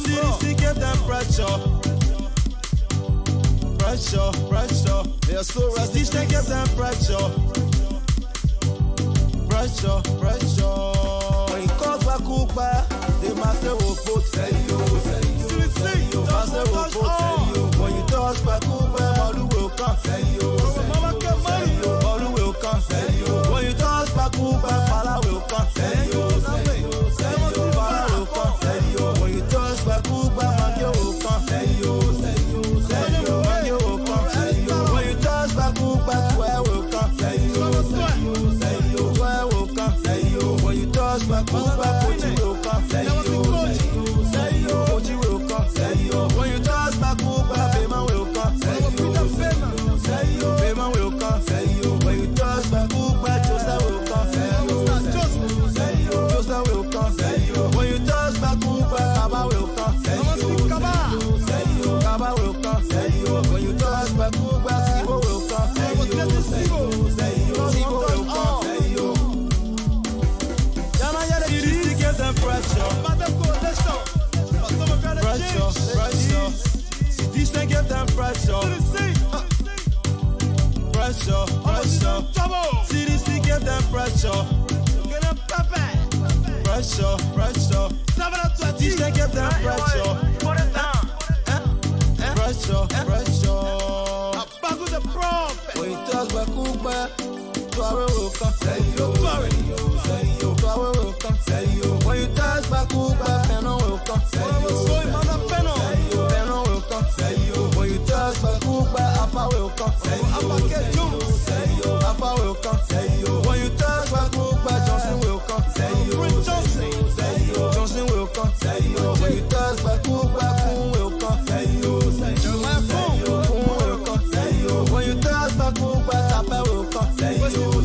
CDC give them pressure. Pressure. They are so rusty, they give them pressure. Pressure. When you cause back Uber, they must say will vote for you. Must say will vote for you. When you touch back Uber, all will come for you. All will come for you. When you touch back Uber, Fala will come for you. Fala will come for you. When you touch back Uber, Mange will come for you. Mange will come for you. When you touch back Uber, Square will come for you. Square will come for you. When you touch back Uber, Koji will come for you. Koji will come for you. When you touch back Uber, Payment will come for you. Payment will come for you. When you touch back Uber, Joseph will come for you. Joseph will come for you. When you touch back Uber, Kaba will come for you. Kaba will come for you. When you touch back Uber, Sibo will come for you. Sibo will come for you. CDC give them pressure. Pressure. CDC give them pressure. Pressure. CDC give them pressure. Pressure. CDC give them pressure. Pressure. When you touch back Uber, Tuare will come for you. Tuare will come for you. When you touch back Uber, Peno will come for you. Peno will come for you. When you touch back Uber, Alpha will come for you. Alpha will come for you. When you touch back Uber, Johnson will come for you. Johnson will come for you. When you touch back Uber, Kun will come for you. Kun will come for you. When you touch back Uber, Tapa will come for you.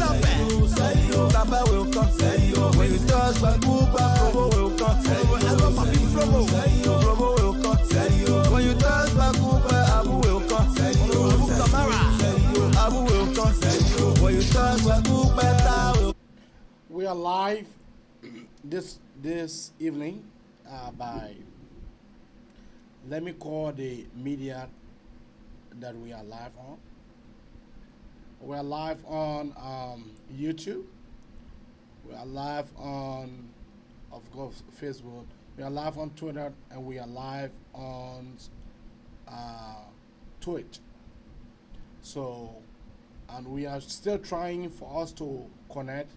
Tapa will come for you. When you touch back Uber, Flobo will come for you. Flobo will come for you. When you touch back Uber, Abu will come for you. Abu will come for you. When you touch back Uber, Tao. We are live this evening by, let me call the media that we are live on. We are live on YouTube. We are live on, of course, Facebook. We are live on Twitter, and we are live on Twitch. So, and we are still trying for us to connect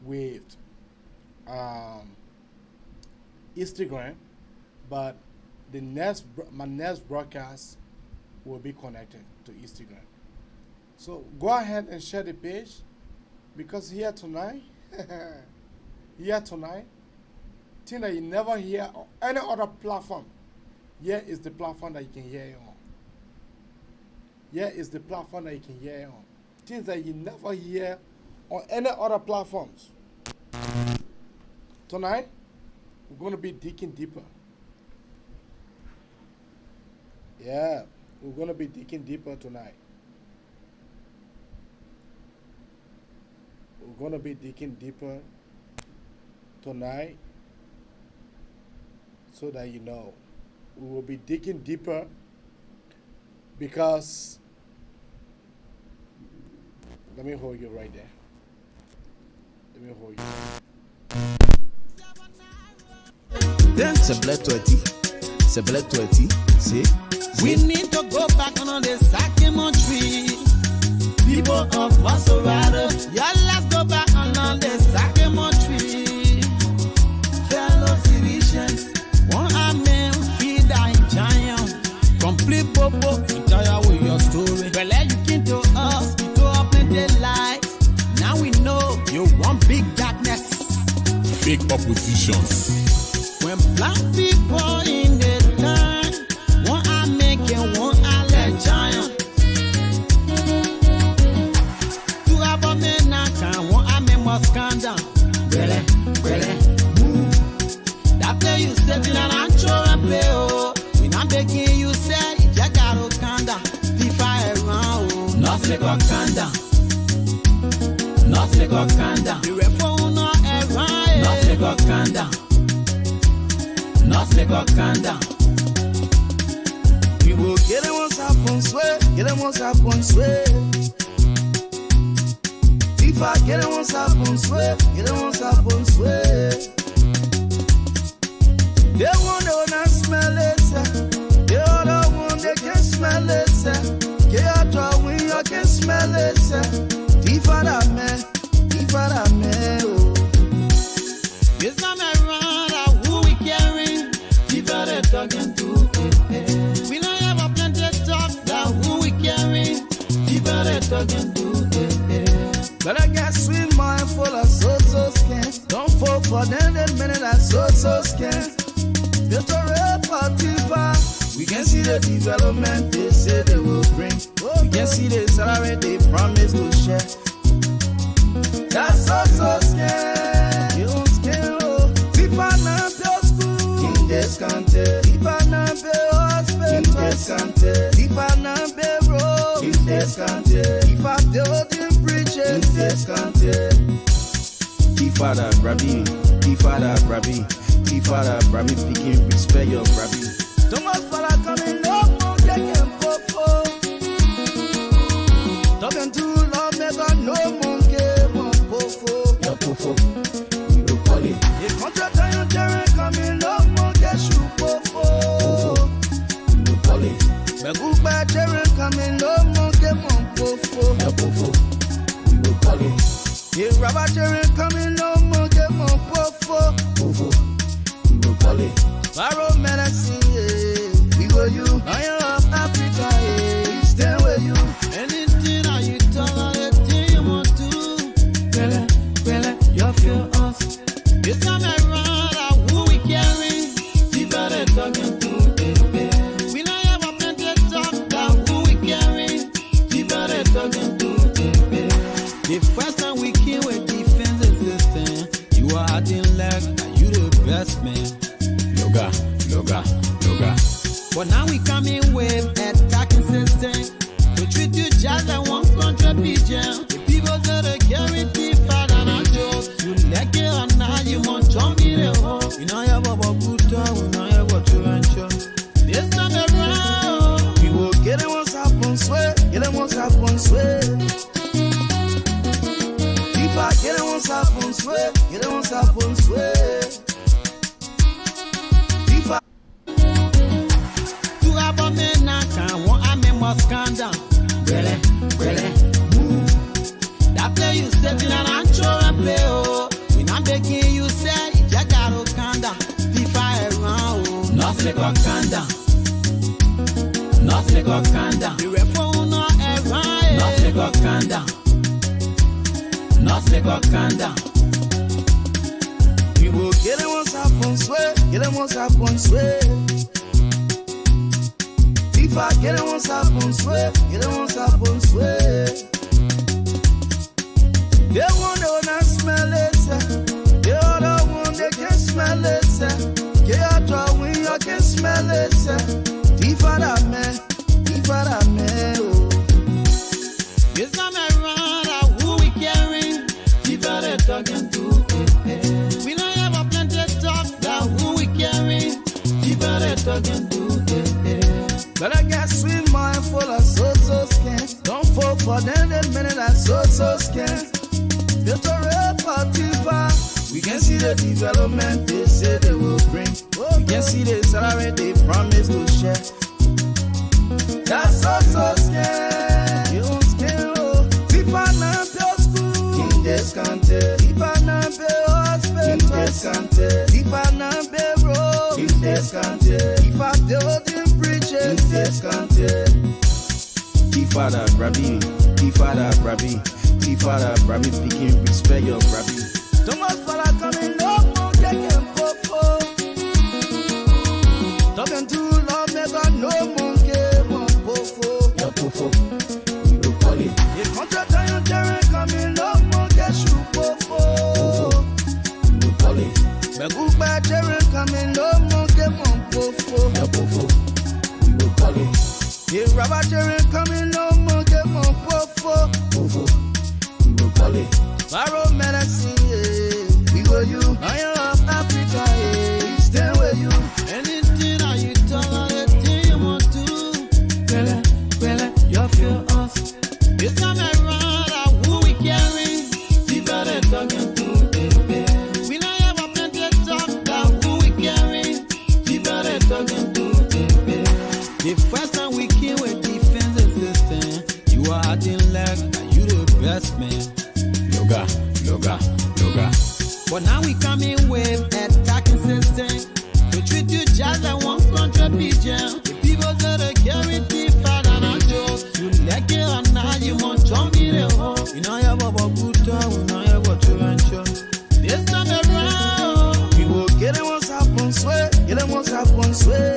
with Instagram, but my next broadcast will be connected to Instagram. So go ahead and share the page, because here tonight, thing that you never hear on any other platform, here is the platform that you can hear it on. Here is the platform that you can hear it on. Things that you never hear on any other platforms. Tonight, we're going to be digging deeper. Yeah, we're going to be digging deeper tonight. We're going to be digging deeper tonight, so that you know. We will be digging deeper because, let me hold you right there. Let me hold you. C'est bled 20. See? We need to go back on the Sakimo tree. People of Masorado, yeah, let's go back on the Sakimo tree. Fellow citizens, one amen, feed that giant. Complete popo, entire with your story. Well, you came to us, you to open the light. Now we know you want big darkness. Fake oppositions. When black people in the land, one I make and one I let giant. To have a man and one I make must calm down. Really, that play you said in an actual play, oh. When I'm begging you say, you just gotta calm down. If I around, nothing got calm down. Nothing got calm down. The reform not around, nothing got calm down. nothing got kanda. We will get it once upon sweat, get it once upon sweat. If I get it once upon sweat, get it once upon sweat. They want to not smell it, they other one they can smell it, get out of when you can smell it, if I man, oh. This time around, who we carry, if I the talking to, we don't have a plenty of talk, that who we carry, if I the talking to, but I got sweet mind full of so skin, don't fall for them, the minute I so skin. It's a real Fatifa. We can see the development they say they will bring. We can see the salary they promise to share. That's so scary. You don't scare, oh. If I not pay school in this country, if I not pay hospital in this country, if I not pay road in this country, if I building bridges in this country. Tifada, Brabi, Tifada, Brabi. Father, Brabi, picking respect your Brabi. Don't want fella coming up, no getting popo. Talking too long, never no monkey, mon pofo. Your pofo, we will call it. The contract on your terrain coming up, monkey shoe pofo. We will call it. The good bad terrain coming up, monkey, mon pofo. Your pofo, we will call it. The rubber terrain coming up, monkey, mon pofo. Pofo. Barrow medicine, yeah. We go you, Iron of Africa, yeah. Stand with you. Anything that you talk, anything you want to. Bella, you feel us. This time around, who we carry, if I the talking to, we don't have a plenty of talk, that who we carry, if I the talking to. The first time we came with defensive system, you are acting like you the best man. Loga. But now we coming with attacking system. We treat you just like one contribution. The people that are guaranteed fat and a joke. You like it or not, you want to be the home. We know you have a good time, we know you have a true. This time around, we will get it once upon sweat, get it once upon sweat. If I get it once upon sweat, get it once upon sweat. Scandal, really, move. That play you setting and I'm sure play, oh. We not begging you, say, you just got to kanda. FIFA around, oh. Nothing got kanda. Nothing got kanda. The referee not around, nothing got kanda. Nothing got kanda. We will get it once upon sweat, get it once upon sweat. If I get it once upon sweat, get it once upon sweat. They want to not smell it, they other one they can smell it, get out of when you can smell it, if I man, oh. This time around, who we carry, if I the talking to, we don't have a plenty of talk, that who we carry, if I the talking to. But I got sweet mind full of so skin. Don't fall for them, the minute I so skin. It's a real Fatifa. We can see the development they say they will bring. We can see the salary they promise to share. That's so scary. You don't scare, oh. If I not pay school in this country, if I not pay hospital in this country, if I not pay road in this country, if I building bridges in this country. Tifada, Brabi, Tifada, Brabi, Tifada, Brabi, picking respect your Brabi. Don't want fella coming up, no getting popo. Talking too long, never no monkey, mon pofo. Your pofo, we will call it. The contract on your terrain coming up, monkey shoe pofo. We will call it. The good bad terrain coming up, monkey, mon pofo. Your pofo, we will call it. The rubber terrain coming up, monkey, mon pofo. Pofo, we will call it. Barrow medicine. you don't want to one swear.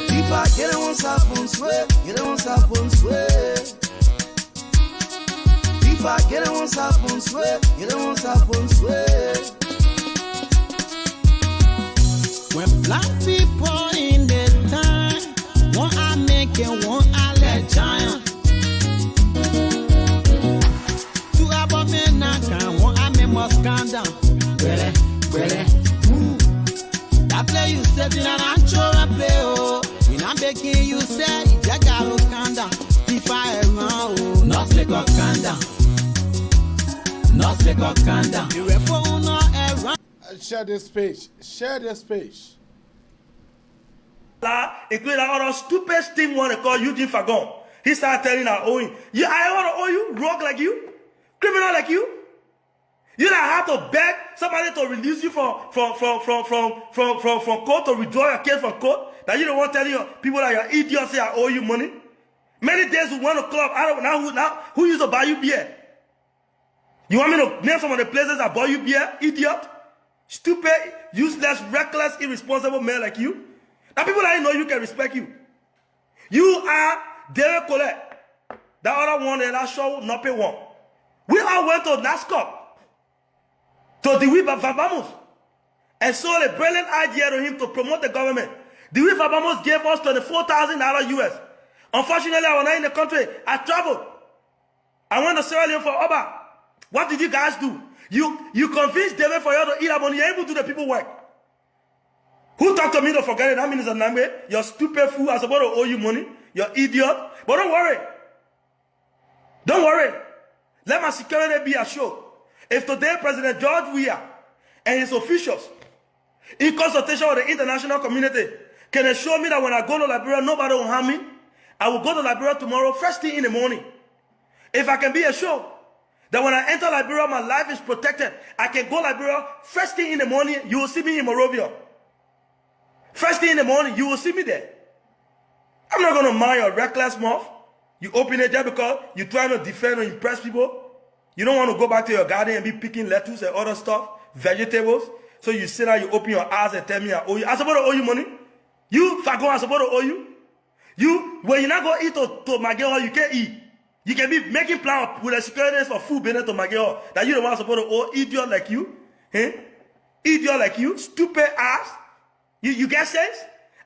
FIFA, you don't want to one swear, you don't want to one swear. FIFA, you don't want to one swear, you don't want to one swear. When black people in the time, one I make and one I let giant. Two abomination, one I make must calm down. Really, that play you said in an ancho play, oh. When I'm begging you say, you gotta calm down. If I around, not like a calm not like a calm down. You phone not around. Share this page. Share this page. Including all those stupid steam one they call Eugene Fagon. He started telling her, owing. Yeah, I want to owe you, rogue like you, criminal like you. You don't have to beg somebody to release you from court, to withdraw your case from court. That you don't want telling people that you're idiots say I owe you money. Many days we went to club. I don't know who used to buy you beer. You want me to name some of the places that buy you beer? Idiot, stupid, useless, reckless, irresponsible man like you. Now people that know you can respect you. You are David Colette. That other one and that show not pay one. We all went to NASCAR. To Dewey Vabamos and sold a brilliant idea to him to promote the government. Dewey Vabamos gave us $24,000 US. Unfortunately, I was not in the country. I traveled. I went to Sierra Leone for Oba. What did you guys do? You convinced David for you to eat up money. You're able to do the people work. Who talked to me to forget it? That means it's a number. You're stupid fool. I'm supposed to owe you money. You're idiot. But don't worry. Don't worry. Let my security be assured. If today President George Weah and his officials, in consultation with the international community, can assure me that when I go to Liberia, nobody will harm me, I will go to Liberia tomorrow, first thing in the morning. If I can be assured that when I enter Liberia, my life is protected, I can go to Liberia, first thing in the morning, you will see me in Monrovia. First thing in the morning, you will see me there. I'm not going to mind your reckless mouth. You open it just because you're trying to defend or impress people. You don't want to go back to your garden and be picking lettuce and other stuff, vegetables. So you sit there, you open your eyes and tell me I owe you. I'm supposed to owe you money. You, Fagon, I'm supposed to owe you. You, when you're not going to eat to my girl, you can't eat. You can be making plans with the securities for food business to my girl. That you the one supposed to owe, idiot like you. Eh? Idiot like you, stupid ass. You get sense?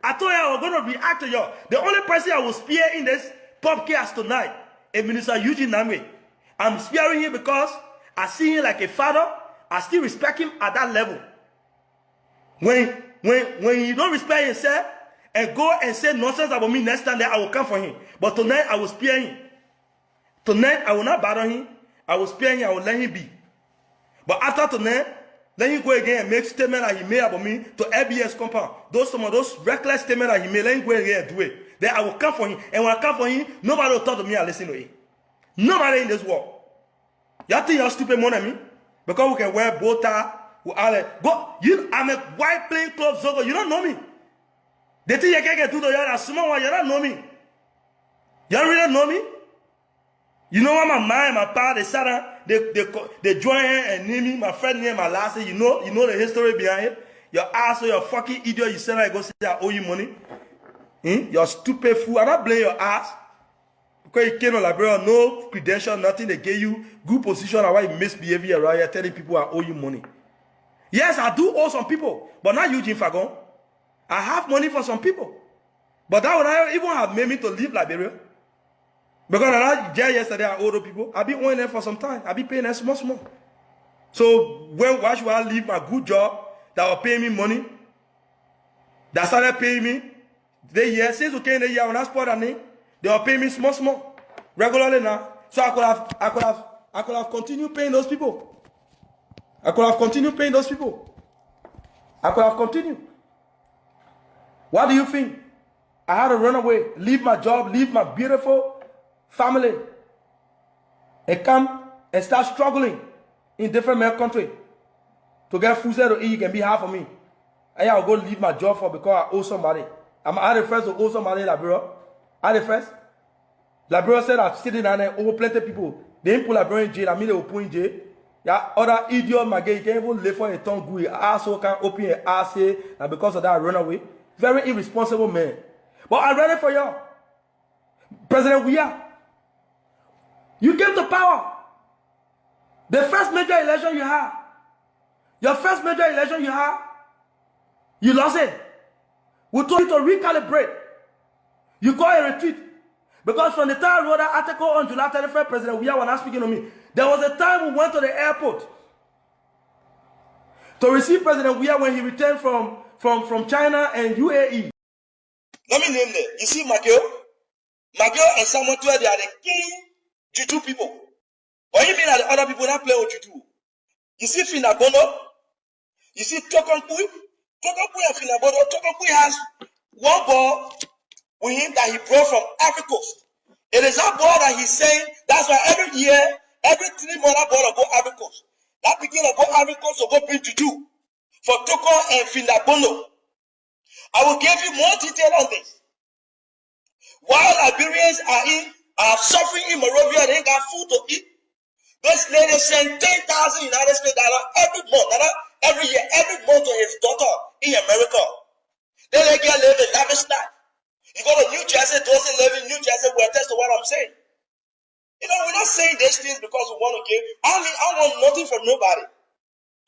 I told you I was going to react to you. The only person I will spear in this podcast tonight is Minister Eugene Namwe. I'm sparing him because I see him like a father. I still respect him at that level. When you don't respect yourself and go and say nonsense about me next time, then I will come for him. But tonight I will spare him. Tonight I will not bother him. I will spare him. I will let him be. But after tonight, let him go again and make statements that he made about me to LBS compound. Some of those reckless statements that he made, let him go again and do it. Then I will come for him. And when I come for him, nobody will talk to me and listen to him. Nobody in this world. Y'all think y'all stupid more than me? Because we can wear bow tie. I'm a white plain clothes zogo. You don't know me. They think you can't do the y'all small one. You don't know me. Y'all really don't know me? You know what my mind, my pa, they sat down, they join hand and name me, my friend name, my last name. You know the history behind it. Your ass or your fucking idiot, you said I go say I owe you money. You're stupid fool. I don't blame your ass. Because you came to Liberia, no credential, nothing. They gave you good position and why you misbehave around here, telling people I owe you money. Yes, I do owe some people, but not Eugene Fagon. I have money for some people. But that would not even have made me to leave Liberia. Because I not jail yesterday, I owe the people. I've been owing them for some time. I've been paying them small. So why should I leave my good job that will pay me money? That started paying me. Since we came in the year when I spot that name, they were paying me small, regularly now. So I could have continued paying those people. I could have continued. What do you think? I had to run away, leave my job, leave my beautiful family, and come and start struggling in different countries to get food to eat. You can be half of me. And I'll go leave my job because I owe somebody. I'm the first to owe somebody in Liberia. I'm the first. Liberia said I'm sitting down there over plenty of people. They didn't put Liberia in jail. I mean they will put in jail. Yeah, other idiot maggie, you can't even live for a tongue gui, asshole can't open your ass here, and because of that, run away. Very irresponsible man. But I'm ready for you. President Weah, you came to power. The first major election you had, your first major election you had, you lost it. We told you to recalibrate. You got a retreat. Because from the time I wrote that article on July 31st, President Weah was not speaking to me. There was a time we went to the airport to receive President Weah when he returned from China and UAE. Let me name them. You see Magio? Magio and Samuel, they are the king Juju people. Or you mean that the other people that play with Juju? You see Finabono? You see Tokompui? Tokompui and Finabono. Tokompui has one ball with him that he brought from Africa Coast. It is that ball that he's saying, that's why every year, every 3 months, that ball will go Africa Coast. That begin to go Africa Coast to go bring Juju for Toko and Finabono. I will give you more detail on this. While Liberians are suffering in Monrovia, they ain't got food to eat. This lady sent $10,000 United States every month, every year, every month to his daughter in America. They let her live a lavish life. You go to New Jersey, doesn't live in New Jersey, will attest to what I'm saying. You know, we're not saying these things because we want to give. I want nothing from nobody.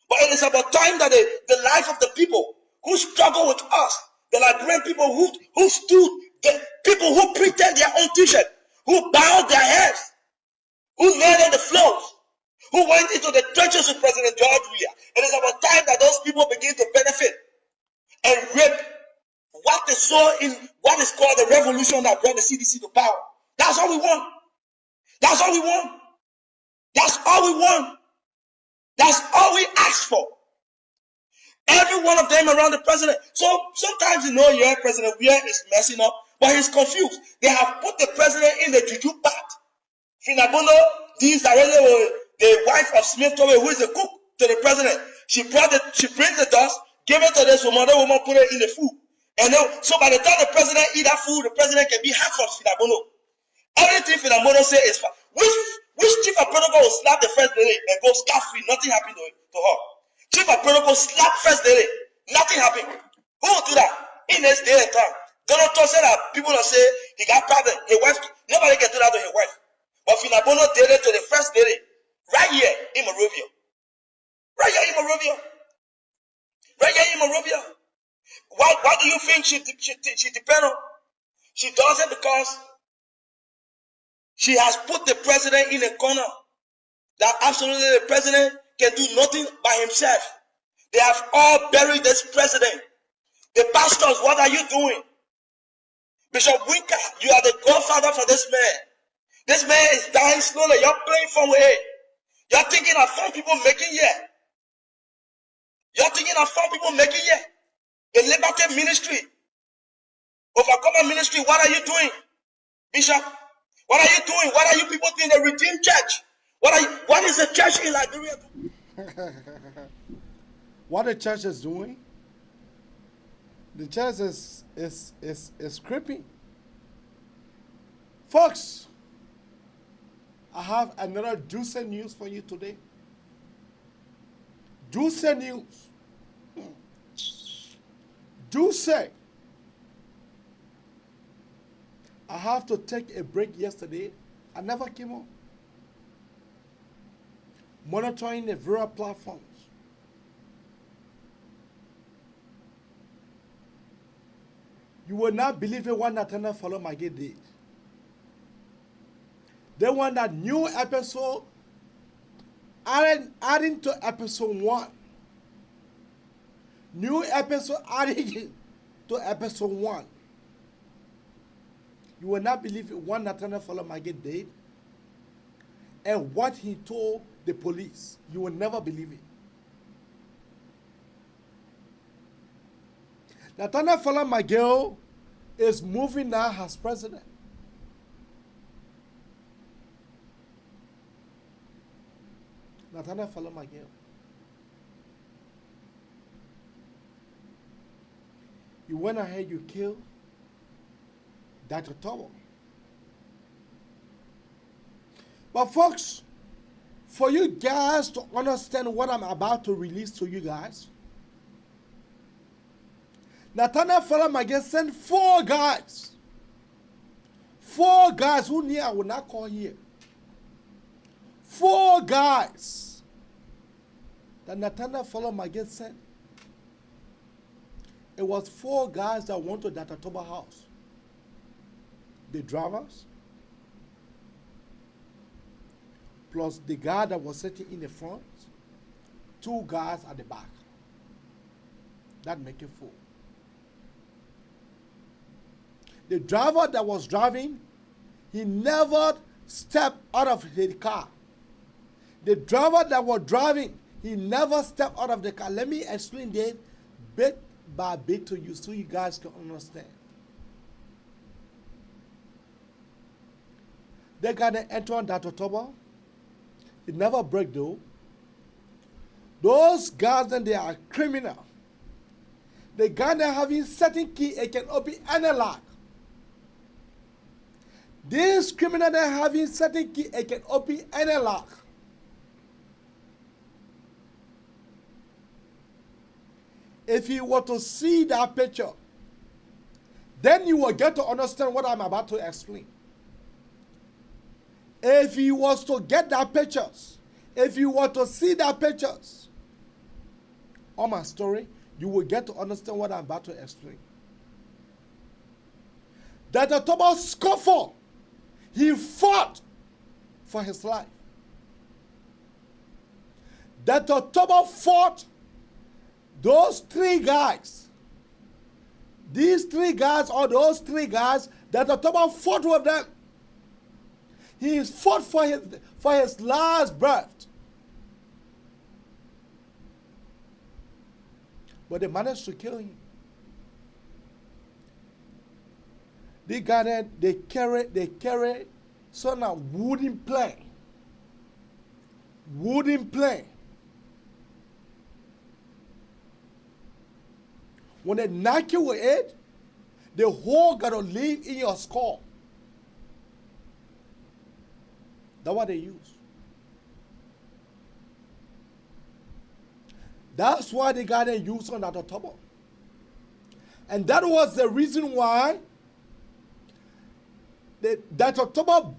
But it is about time that the life of the people who struggle with us, the Liberian people who stood, the people who pretend their own t-shirt, who bowed their heads, who laid on the floors, who went into the trenches with President George Weah. It is about time that those people begin to benefit and reap what they saw in what is called the revolution that brought the CDC to power. That's all we want. That's all we want. That's all we want. That's all we ask for. Every one of them around the president. So sometimes yeah, President Weah is messing up, but he's confused. They have put the president in the juju part. Finabono deals directly with the wife of Smith Towe, who is the cook to the president. She brings the dust, give it to this woman, the woman put it in the food. And then, so by the time the president eat that food, the president can be half from Finabono. Everything Finabono say is fine. Which chief of protocol will slap the first lady and go scot-free? Nothing happened to her. Chief of protocol slap first lady. Nothing happened. Who will do that? In this day and time. Donald Trump said that people will say he got problem. His wife, nobody can do that to his wife. But Finabono did it to the first lady. Right here in Monrovia. Right here in Monrovia. Right here in Monrovia. Why do you think she depend on? She does it because she has put the president in a corner that absolutely the president can do nothing by himself. They have all buried this president. The pastors, what are you doing? Bishop Winker, you are the godfather for this man. This man is dying slowly. You're playing from way. You're thinking of some people making here. You're thinking of some people making here. The Liberty Ministry, Overcomer Ministry, what are you doing? Bishop, what are you doing? What are you people doing? The Redeemed Church. What is the church in Liberia doing? What the church is doing? The church is creeping. Folks, I have another juicy news for you today. Juicy news. Juicy. I have to take a break yesterday. I never came on. Monitoring the various platforms. You will not believe it what Nathaniel Follow Maggie did. They want that new episode adding to episode 1. New episode adding to episode 1. You will not believe it what Nathaniel Follow Maggie did and what he told the police. You will never believe it. Nathaniel Follow Maggie is moving now as president. Nathaniel Follow Maggie. You went ahead, you killed Dr. Tolbert. But folks, for you guys to understand what I'm about to release to you guys, Nathaniel Falamage sent 4 guys. 4 guys who knew I would not call here. 4 guys that Nathaniel Falamage sent. It was 4 guys that went to that Tolbert house. The drivers, plus the guy that was sitting in the front, 2 guys at the back. That make it 4. The driver that was driving, he never stepped out of the car. The driver that was driving, he never stepped out of the car. Let me explain that bit by bit to you so you guys can understand. They got to enter on that Tolbert. It never break though. Those guys then they are criminal. The guy that having certain key, it can open any lock. This criminal that having certain key, it can open any lock. If you were to see that picture, then you will get to understand what I'm about to explain. If you was to get that pictures, if you were to see that pictures on my story, you will get to understand what I'm about to explain. That the Tolbert scoffer, he fought for his life. That the Tolbert fought those 3 guys. These 3 guys or those 3 guys that the Tolbert fought with them. He fought for his last breath. But they managed to kill him. They got it, they carry some wooden plank. Wooden plank. When they knock you with it, the hole gotta live in your skull. That's what they use. That's why they got it used on that Tolbert. And that was the reason why that Tolbert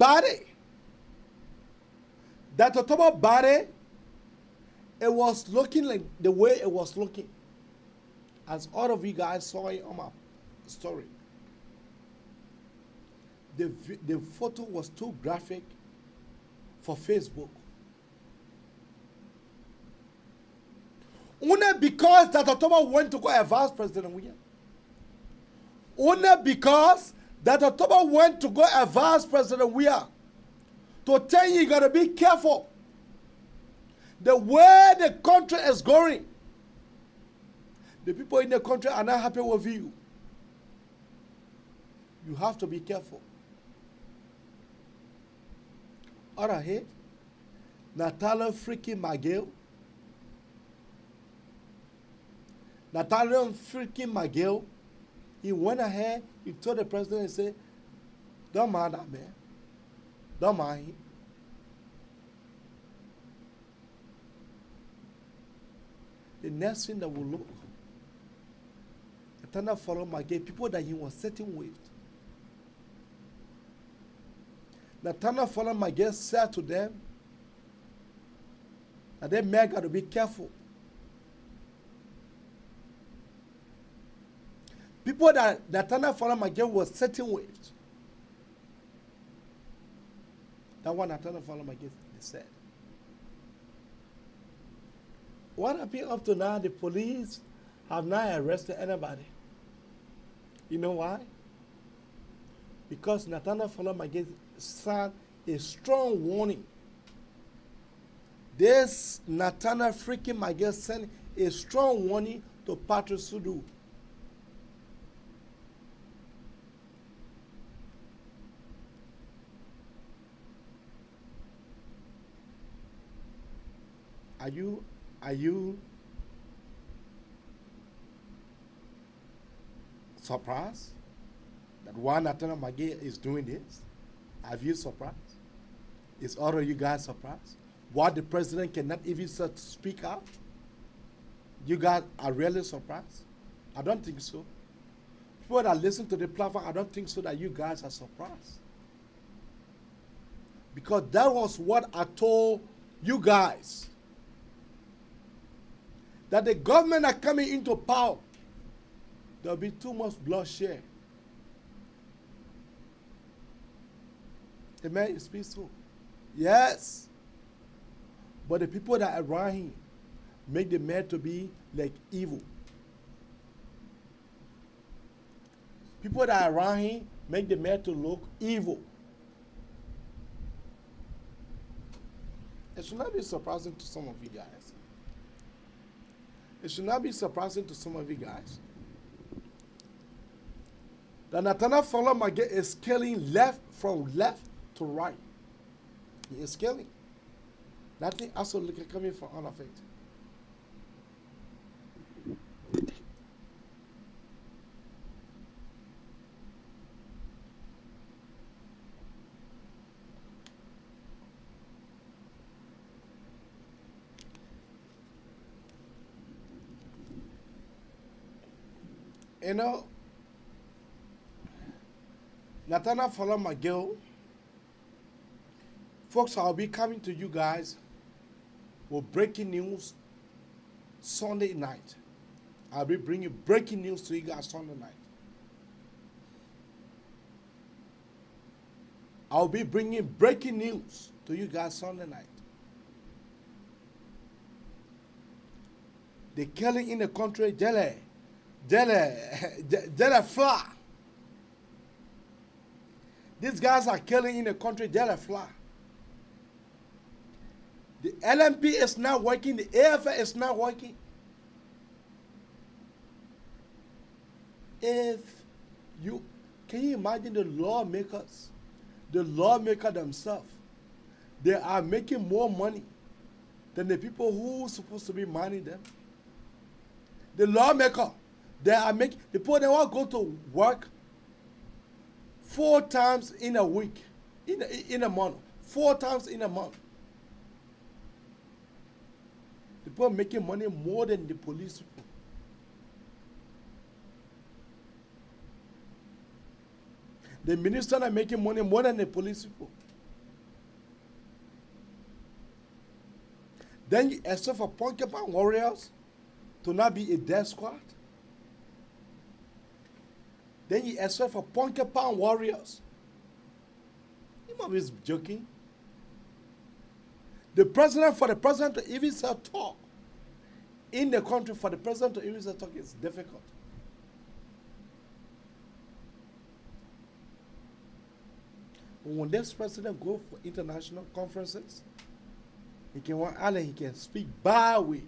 body, it was looking like the way it was looking. As all of you guys saw it on my story. The photo was too graphic for Facebook. Only because that Tolbert went to go advise President William. Only because that Tolbert went to go advise President William to tell you gotta be careful. The way the country is going, the people in the country are not happy with you. You have to be careful. All right, Natalia freaking Magil. Natalia freaking Magil. He went ahead, he told the president, he said, don't mind that man. Don't mind him. The next thing that will look, Natalia followed Magil, people that he was sitting with. Nathaniel Falamage said to them that they may got to be careful. People that Nathaniel Falamage was sitting with. That's what Nathaniel Falamage said. What happened up to now? The police have not arrested anybody. You know why? Because Nathaniel Falamage sent a strong warning. This Nathaniel freaking Magil sent a strong warning to Patrick Sudu. Are you surprised that why Nathaniel Magil is doing this? Have you surprised? Is all of you guys surprised? what the president cannot even speak out? You guys are really surprised? I don't think so. People that listen to the platform, I don't think so that you guys are surprised. Because that was what I told you guys. That the government are coming into power. There'll be too much bloodshed. The man is peaceful. Yes. But the people that are around him make the man to be like evil. People that are around him make the man to look evil. It should not be surprising to some of you guys. It should not be surprising to some of you guys. The Nathaniel Folomage is scaling from left to right. He is scaling. Nothing absolutely coming from all of it. You know, Nathaniel Folomage, folks, I'll be coming to you guys with breaking news Sunday night. I'll be bringing breaking news to you guys Sunday night. I'll be bringing breaking news to you guys Sunday night. The killing in the country, Jelle fly. These guys are killing in the country, Jelle fly. The LMP is not working, the AFL is not working. If you can you imagine the lawmakers themselves, they are making more money than the people who are supposed to be manning them. The lawmaker, they are making the people they want to go to work 4 times in a week, in a month, 4 times in a month. The people making money more than the police people. The ministers are making money more than the police people. Then you expect for Porcupine Warriors to not be a death squad. Then you expect for Porcupine Warriors. You must be joking. For the president to even say talk in the country, for the president to even say talk is difficult. When this president go for international conferences, he can want Allen, he can speak bad way.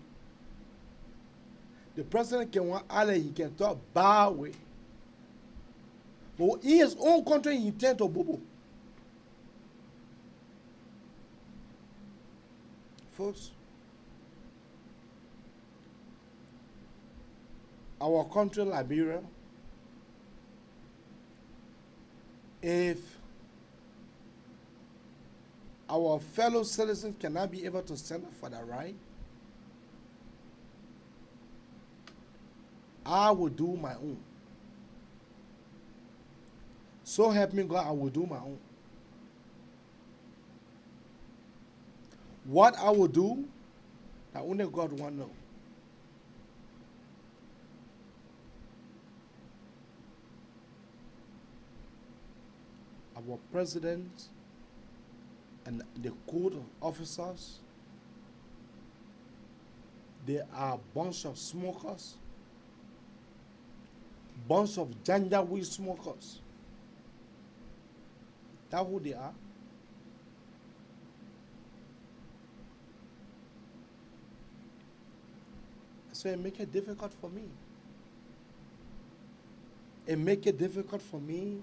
The president can want Allen, he can talk bad way. But in his own country, he tend to boo-boo. Folks, our country, Liberia, if our fellow citizens cannot be able to stand up for that right, I will do my own. So help me God, I will do my own. What I will do, that only God will know. Our president and the court officers, they are a bunch of smokers, bunch of janjaweed smokers. That's who they are. So it makes it difficult for me. It makes it difficult for me.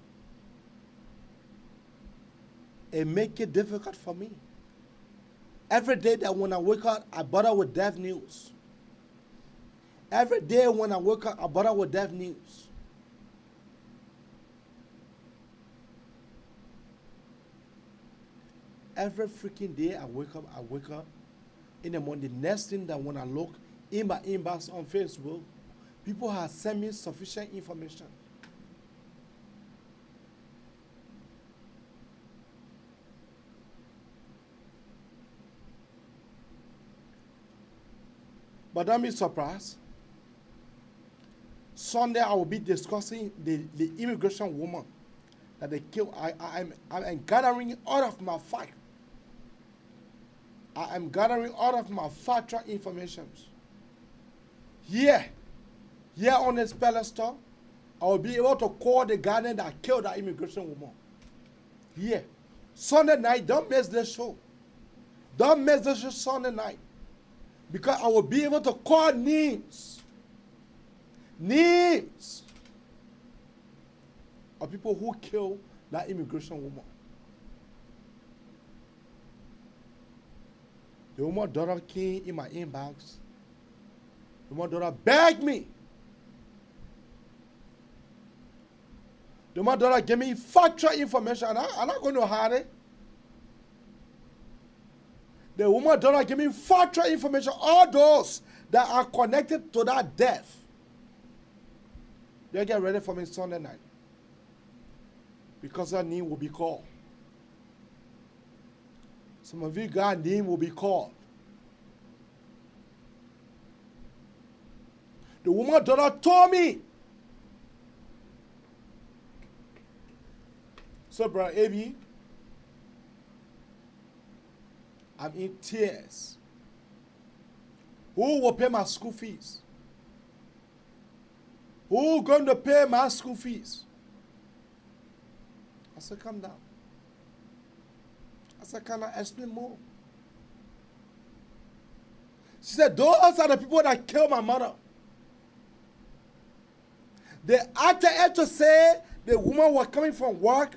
It makes it difficult for me. Every day that when I wake up, I bother with death news. Every day when I wake up, I bother with death news. Every freaking day I wake up in the morning. The next thing that when I look in my inbox on Facebook, people have sent me sufficient information. But don't be surprised. Sunday I will be discussing the immigration woman that they killed. I'm gathering all of my fact. I am gathering all of my factual information. Here on this pedestal, I will be able to call the guy that killed that immigration woman. Here. Sunday night, don't miss this show. Don't miss this show Sunday night. Because I will be able to call names. Names of people who killed that immigration woman. The woman daughter came in my inbox. The woman daughter begged me. The woman daughter gave me factual information. I'm not going to hide it. The woman daughter gave me factual information. All those that are connected to that death. They get ready for me Sunday night. Because her name will be called. Some of you guys' name will be called. The woman daughter told me. So, Brother Abi, I'm in tears. Who will pay my school fees? Who going to pay my school fees? I said, calm down. I said, can I explain more? She said, those are the people that killed my mother. They acted to say the woman was coming from work.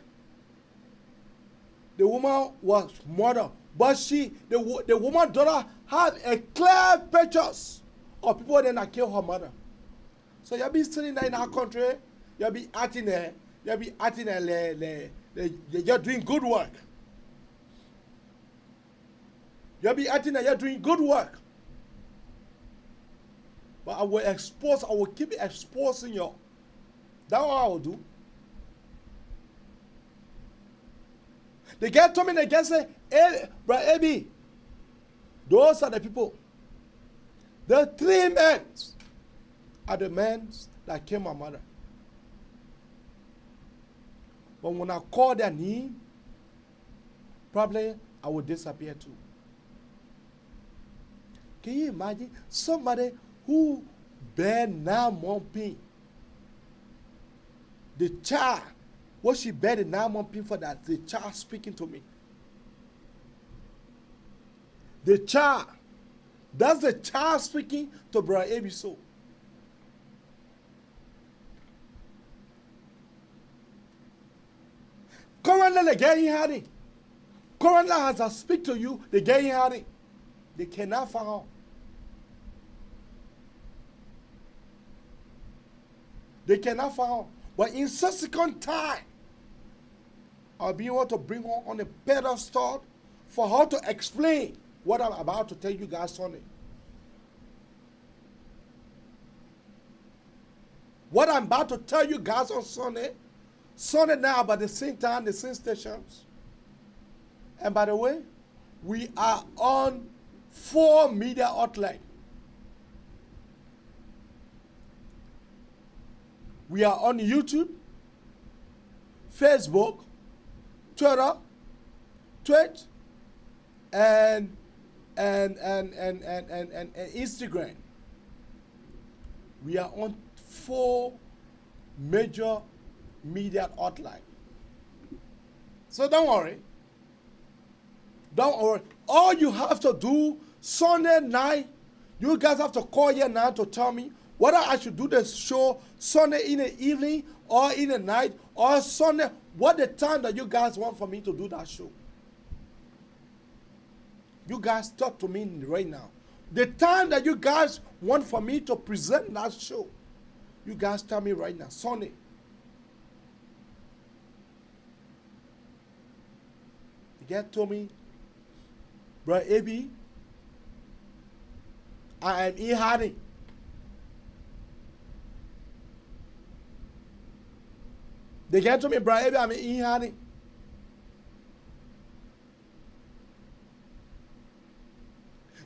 The woman was murdered. But the woman daughter had a clear pictures of people that killed her mother. So you'll be sitting there in our country, you'll be acting there, you're doing good work. You'll be acting there, you're doing good work. But I will keep exposing you. That's what I will do. The guy told me, the guy said, hey, Brother Abi, those are the people. The 3 men are the men that killed my mother. But when I call their name, probably I will disappear too. Can you imagine somebody who bear 9 months pain? The child, what she bear the 9 months pain for that? The child speaking to me. The child, that's the child speaking to Brother Abi so. Currently, the guy he had it. Currently, as I speak to you, the guy he had it. They cannot find out. They cannot find out. But in subsequent time, I'll be able to bring her on a pedestal for her to explain what I'm about to tell you guys Sunday. What I'm about to tell you guys on Sunday now, about the same time, the same stations. And by the way, we are on 4 media outlets. We are on YouTube, Facebook, Twitter, Twitch, and Instagram. We are on 4 major media outlets. So don't worry. Don't worry. All you have to do Sunday night, you guys have to call here now to tell me whether I should do the show Sunday in the evening or in the night or Sunday, what the time that you guys want for me to do that show. You guys talk to me right now. The time that you guys want for me to present that show, you guys tell me right now, Sunday. The guy told me Bro, Abi, I am in hiding. They get to me, bro, Abi, I'm in hiding.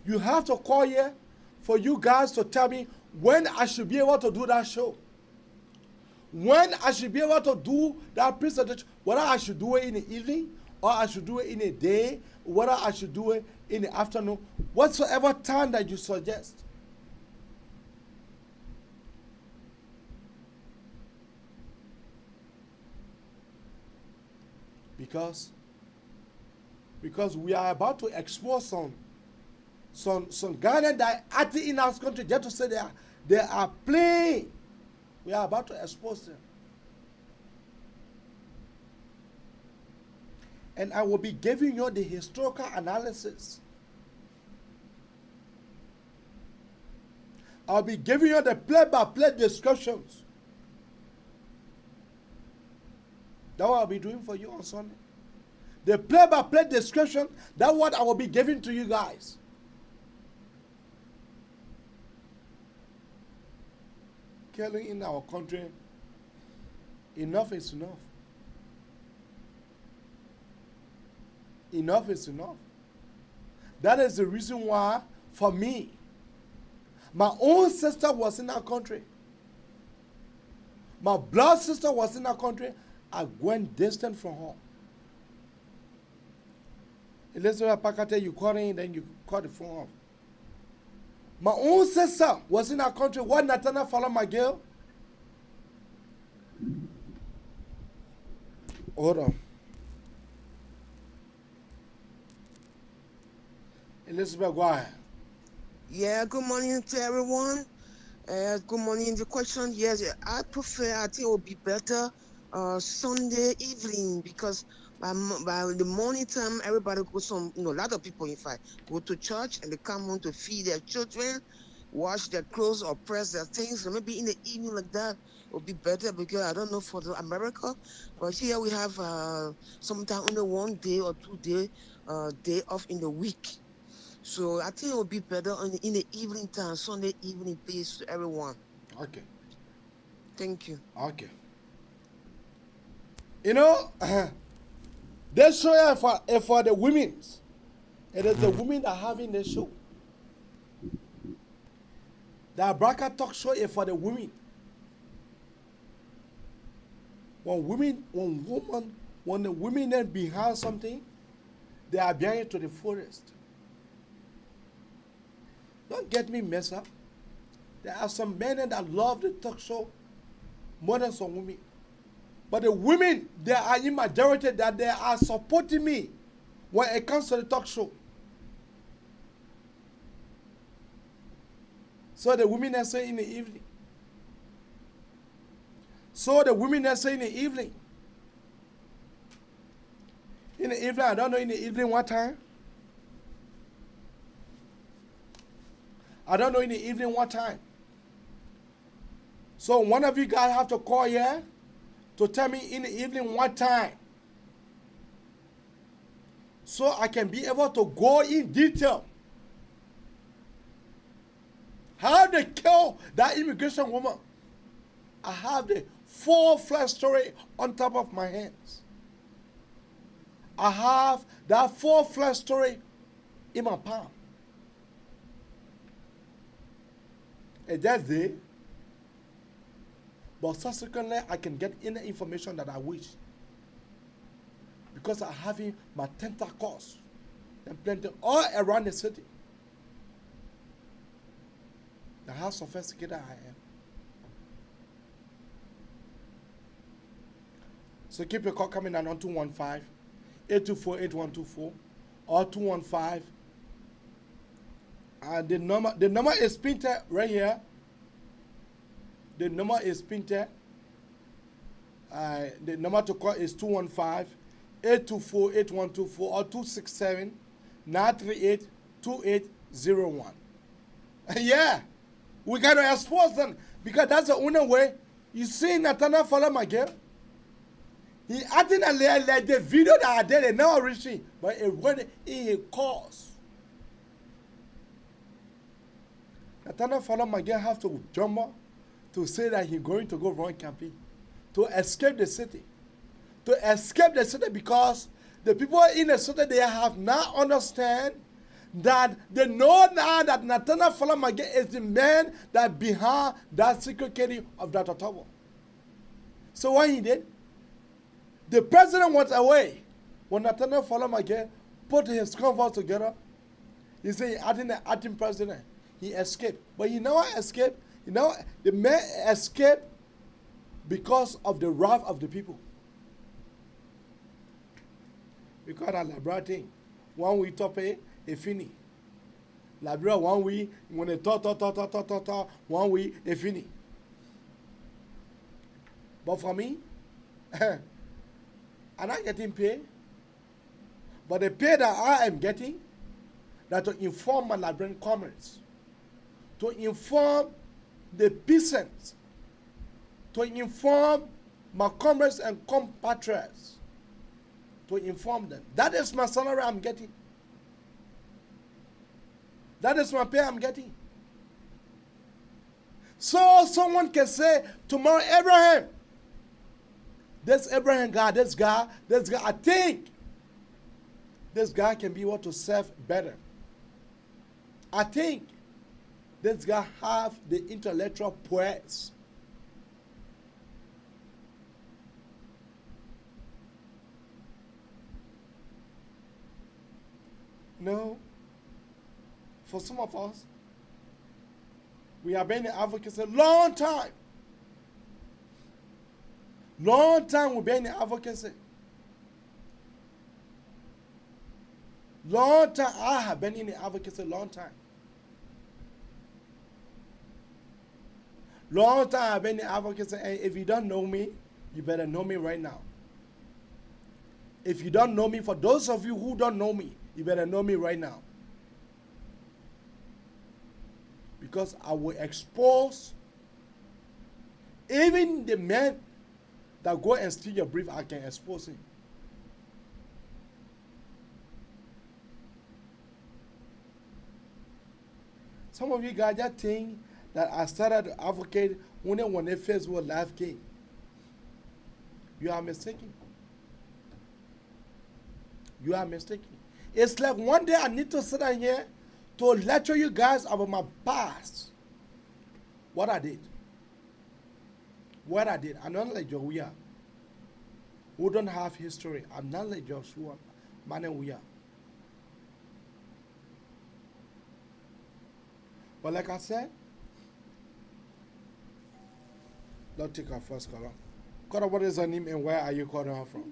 You have to call here for you guys to tell me when I should be able to do that show. When I should be able to do that presentation, whether I should do it in the evening or I should do it in a day, whether I should do it in the afternoon, whatsoever time that you suggest. Because we are about to expose some Ghanaians that are acting in our country just to say they are playing. We are about to expose them. And I will be giving you the historical analysis. I'll be giving you the play-by-play descriptions. That's what I'll be doing for you on Sunday. The play-by-play description, that's what I will be giving to you guys. Killing in our country, enough is enough. Enough is enough. That is the reason why, for me, my own sister was in our country. My blood sister was in our country. I went distant from her. Elizabeth Pakate, you call in, then you cut the phone off. My own sister was in our country. What Natana follow my girl? Hold on. Elizabeth, go ahead. Yeah, good morning to everyone. Good morning. The question, yes, I think it would be better Sunday evening because by the morning time, everybody goes a lot of people, in fact, go to church and they come home to feed their children, wash their clothes or press their things. So maybe in the evening like that, it would be better because I don't know for America, but here we have sometimes only 1 day or 2 day off in the week. So I think it would be better in the evening time, Sunday evening, please, to everyone. Okay. Thank you. Okay. You know, this show is for the women. It is the women that are having the show. The Abraka talk show is for the women. When the women then behind something, they are behind it to the forest. Don't get me messed up. There are some men that love the talk show more than some women. But the women, they are in majority that they are supporting me when it comes to the talk show. So the women are saying in the evening. In the evening, I don't know in the evening what time. So one of you guys have to call here to tell me in the evening what time. So I can be able to go in detail. How they kill that immigration woman. I have the full-fledged story on top of my hands. I have that full-fledged story in my palm. And that's it. But subsequently, I can get any information that I wish. Because I have my tentacles and plenty all around the city. That's how sophisticated I am. So keep your call coming on 215-824-8124 or 215. The number is printed right here. The number is printed. The number to call is 215-824-8124 or 267-938-2801. Yeah, we got to expose them because that's the only way. You see Nathaniel follow my girl. He acting like the video that I did, they never reached him, but it went in his cause. Nathaniel Falamagia have to jump up to say that he's going to go run campaign, to escape the city. To escape the city because the people in the city, they have now understand that they know now that Nathaniel Falamagia is the man that behind that secret killing of Dr. Tolbert. So what he did, the president went away. When Nathaniel Falamagia put his convoy together, he said, the acting president. He escaped. But he never escaped. The man escaped because of the wrath of the people. Because that Liberia thing. 1 week top it fini. Liberia 1 week, when they talk, 1 week, it fini. But for me, I'm not getting paid. But the pay that I am getting, that to inform my Liberian comrades, to inform the peasants, to inform my comrades and compatriots, to inform them. That is my salary I'm getting. That is my pay I'm getting. So someone can say, tomorrow, Abraham, this Abraham guy, this guy, I think this guy can be able to serve better. I think this guy have the intellectual prowess. No. For some of us, we have been in advocacy a long time. Long time we've been in advocacy. Long time. I have been in the advocacy a long time. Long time I've been in advocacy, and if you don't know me, you better know me right now. If you don't know me, for those of you who don't know me, you better know me right now. Because I will expose even the man that go and steal your brief, I can expose him. Some of you guys just think that I started to advocate only when they first were life king. You are mistaken. You are mistaken. It's like one day I need to sit down here to lecture you guys about my past. What I did. What I did. I'm not like Joshua, who don't have history. I'm not like Joshua, man, we are. But like I said, let's take our first caller. Caller, what is her name and where are you calling her from?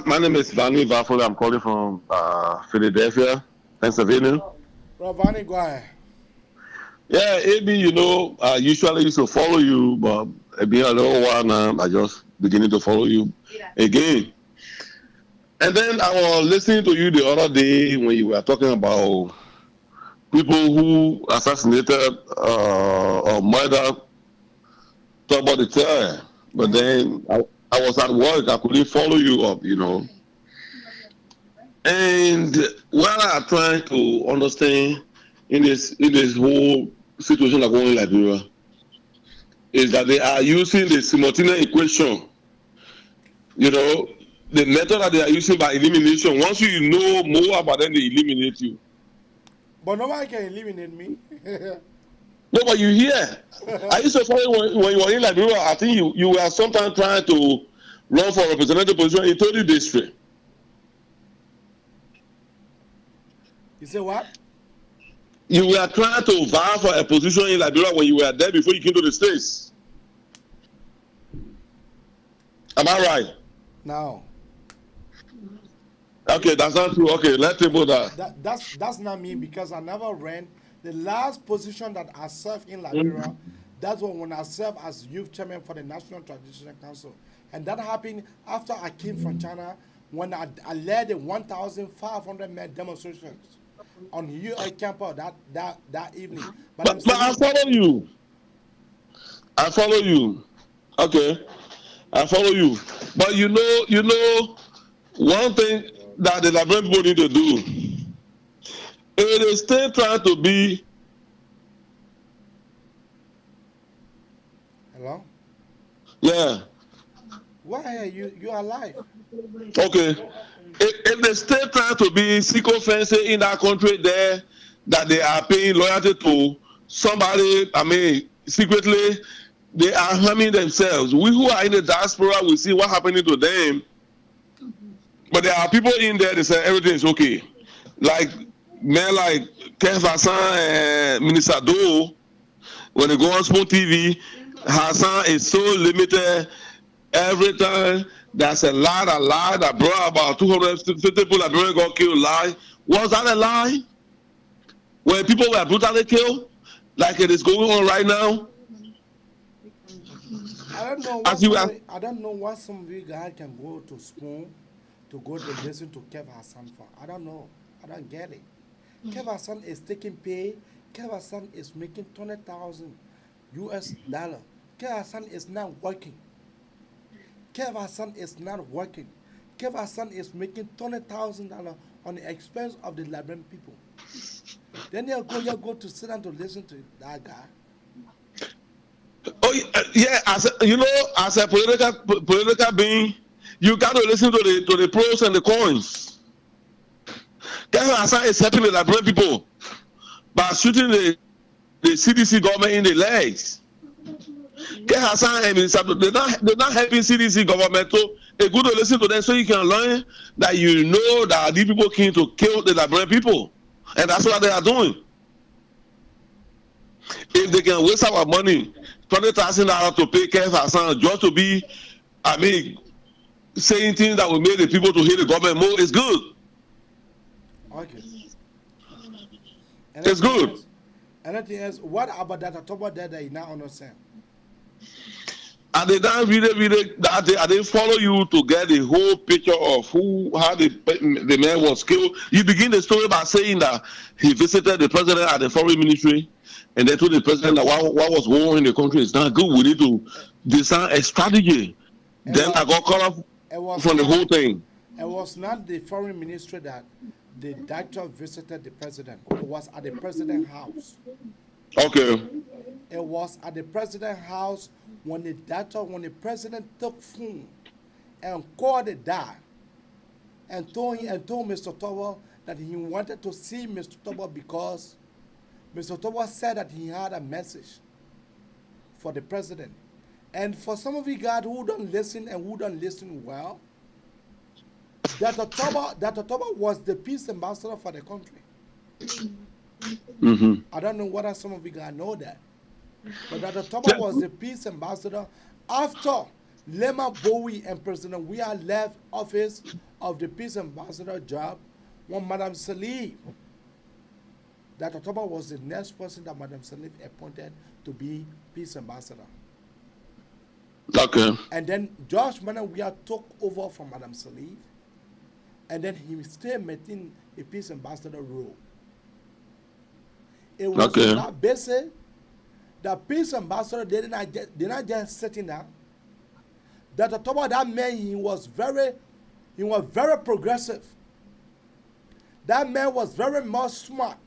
My name is Vani Vafole. I'm calling from Philadelphia, Pennsylvania. Bro, Vani, go ahead. Yeah, AB, usually used to follow you, but being a little while now, I just beginning to follow you again. And then I was listening to you the other day when you were talking about people who assassinated or murdered Tolbert the terror. But then I was at work, I couldn't follow you up, And what I'm trying to understand in this whole situation like going in Liberia is that they are using the simultaneous equation. The method that they are using by elimination. Once you know more about them, they eliminate you. But nobody can eliminate me. No, but you hear. I used to follow when you were in Liberia. I think you were sometimes trying to run for a representative position in Tolu district. You say what? You were trying to vie for a position in Liberia when you were there before you came to the States. Am I right? No. Okay, that's not true. Okay, let's table that. That's not me because I never ran. The last position that I served in Liberia, that's when I served as youth chairman for the National Traditional Council. And that happened after I came from China when I led the 1,500 men demonstrations on UA campus that evening. But I follow you. I follow you. Okay. I follow you. But one thing that the Liberian people need to do, It is still trying to be. Hello? Yeah. Why are you alive? Okay. If they still trying to be sycophancy in that country there, that they are paying loyalty to somebody, I mean, secretly, they are harming themselves. We who are in the diaspora, we see what happening to them. But there are people in there that say everything is okay. Like men like Ken Hassan and Minister Do, when they go on Spoon TV, Hassan is so limited. Every time there's a lie that brought about 250 people that got killed. Lie. Was that a lie? When people were brutally killed, like it is going on right now? I don't know what some of you guys can go to Spoon to go to listen to Kev Hassan for. I don't know. I don't get it. Kev Hassan is taking pay. Kev Hassan is making $20,000 US. Kev Hassan is not working. Kev Hassan is not working. Kev Hassan is making $20,000 on the expense of the Liberian people. Then you go to sit down to listen to that guy. Oh yeah, as a political being, you got to listen to the pros and the cons. Kev Hassan is helping the Liberian people by shooting the CDC government in the legs. Kev Hassan and they're not helping CDC government, so it's good to listen to them so you can learn that you know that these people came to kill the Liberian people, and that's what they are doing. If they can waste our money, $20,000 to pay Kev Hassan just to be, I mean, saying things that will make the people to hate the government more, is good. Okay. It's good. Anything else? What about that Tolbert that you now understand? And they don't really I didn't follow you to get the whole picture of how the man was killed. You begin the story by saying that he visited the president at the foreign ministry, and they told the president that what was going on in the country is not good. We need to design a strategy. Then I got caught up from the whole thing. It was not the foreign ministry that the doctor visited the president. It was at the president's house. Okay. It was at the president's house when the president took phone and called the dad and told Mr. Tolbert that he wanted to see Mr. Tolbert because Mr. Tolbert said that he had a message for the president. And for some of you guys who don't listen and who don't listen well, Dr. Tolbert was the peace ambassador for the country. Mm-hmm. I don't know whether some of you guys know that. But Dr. Tolbert was the peace ambassador after Lema Bowie and President Weah left office of the peace ambassador job when Madame Salif. Dr. Tolbert was the next person that Madame Salif appointed to be peace ambassador. Okay. And then George Manuel Weah took over from Madame Salif, and then he still maintained a peace ambassador role. It was not basic. The peace ambassador did not just sitting down. Dr. Tolbert, that man, he was very progressive. That man was very much smart.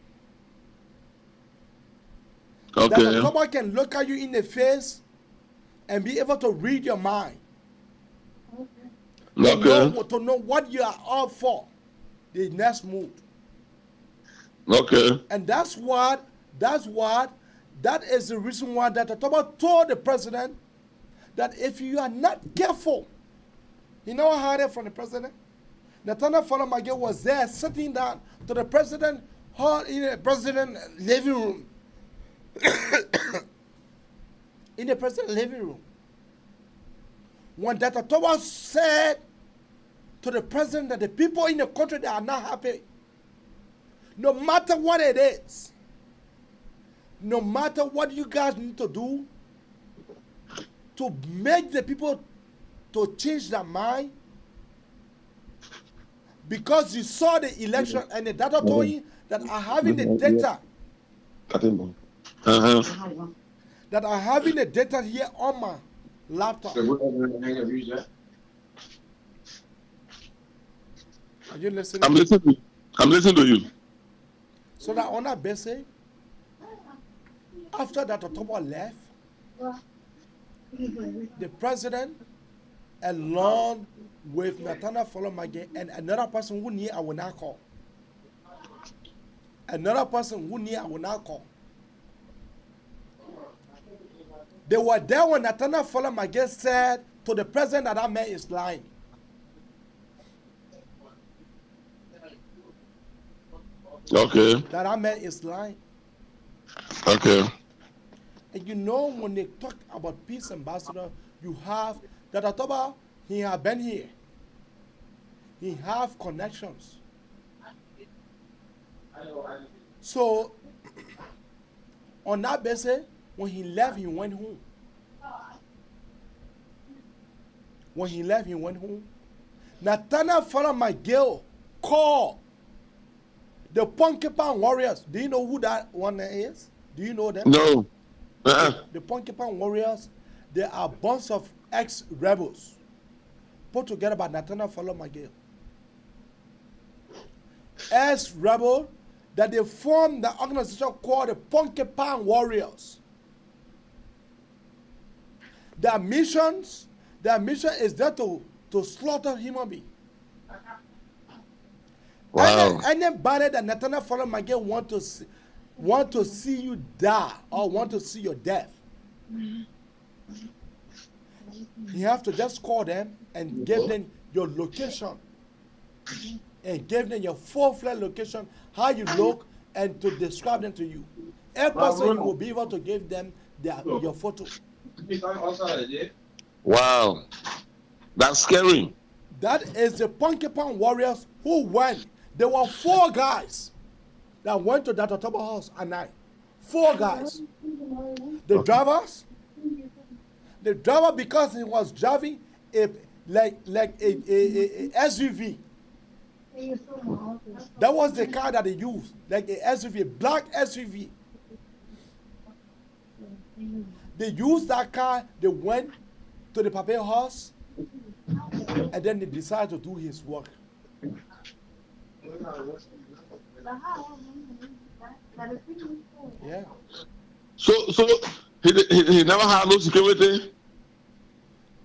Okay. Dr. Tolbert can look at you in the face and be able to read your mind. Okay. To know what you are all for, the next move. Okay. And that is the reason why Dr. Tolbert told the president that if you are not careful, you know what I heard it from the president? Nathaniel Falomage was there sitting down to the president in the president's living room. In the president's living room. When Dr. Tolbert said to the president that the people in the country, they are not happy, no matter what it is, no matter what you guys need to do to make the people to change their mind, because you saw the election and the data told you that are having the data, that are having the data here on my laptop. Are you listening? I'm listening to you. So that on that basis, after that Tolbert left, the president, along with Nathaniel Folomage and another person who knew I will not call. Another person who knew I will not call. They were there when Nathaniel Folomage said to the president that that man is lying. Okay. That man is lying. Okay. And you know, when they talk about peace ambassador, you have that Tolbert, he have been here. He have connections. So, on that basis, when he left, he went home. When he left, he went home. Nathaniel Folomage called the Ponkepan Warriors. Do you know who that one is? Do you know them? No. The Ponkepan Warriors, they are a bunch of ex-rebels put together by Nathaniel Folomage. Ex-rebel that they formed the organization called the Ponkepan Warriors. Their mission is there to slaughter human beings. Wow. Anybody that Nathaniel Folomage want to see you die or want to see your death, you have to just call them and give them your location and give them your full-fledged location, how you look, and to describe them to you. Every person will be able to give them your photo. Wow. That's scary. That is the Ponkepan Warriors who went. There were 4 guys that went to that Tolbert house at night. 4 guys. The driver because he was driving a SUV. That was the car that they used, like a SUV, black SUV. They used that car, they went to the Pape house, and then they decided to do his work. Yeah. So he never had no security?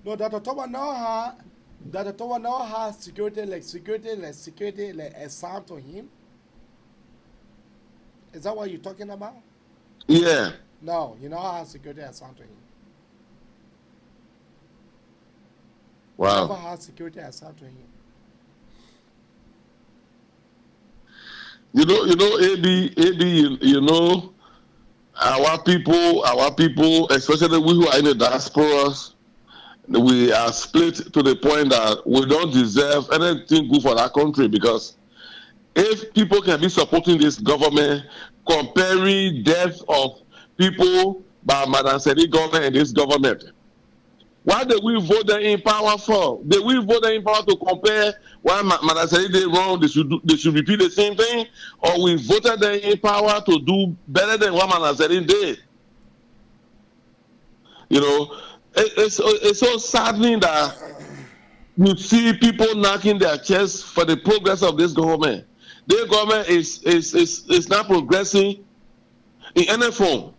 No, that Tolbert now has security assigned to him. Is that what you're talking about? Yeah. No, he now has security assigned to him. Wow. He never has security assigned to him. You know, AB, you know, our people, especially we who are in the diasporas, we are split to the point that we don't deserve anything good for that country, because if people can be supporting this government, comparing death of people by Madam Sedi government and this government, why did we vote them in power for? Did we vote them in power to compare why Madam Sedi did wrong, they should repeat the same thing? Or we voted them in power to do better than what Madam Sedi did? You know, it's so saddening that you see people knocking their chests for the progress of this government. This government is not progressing in any form.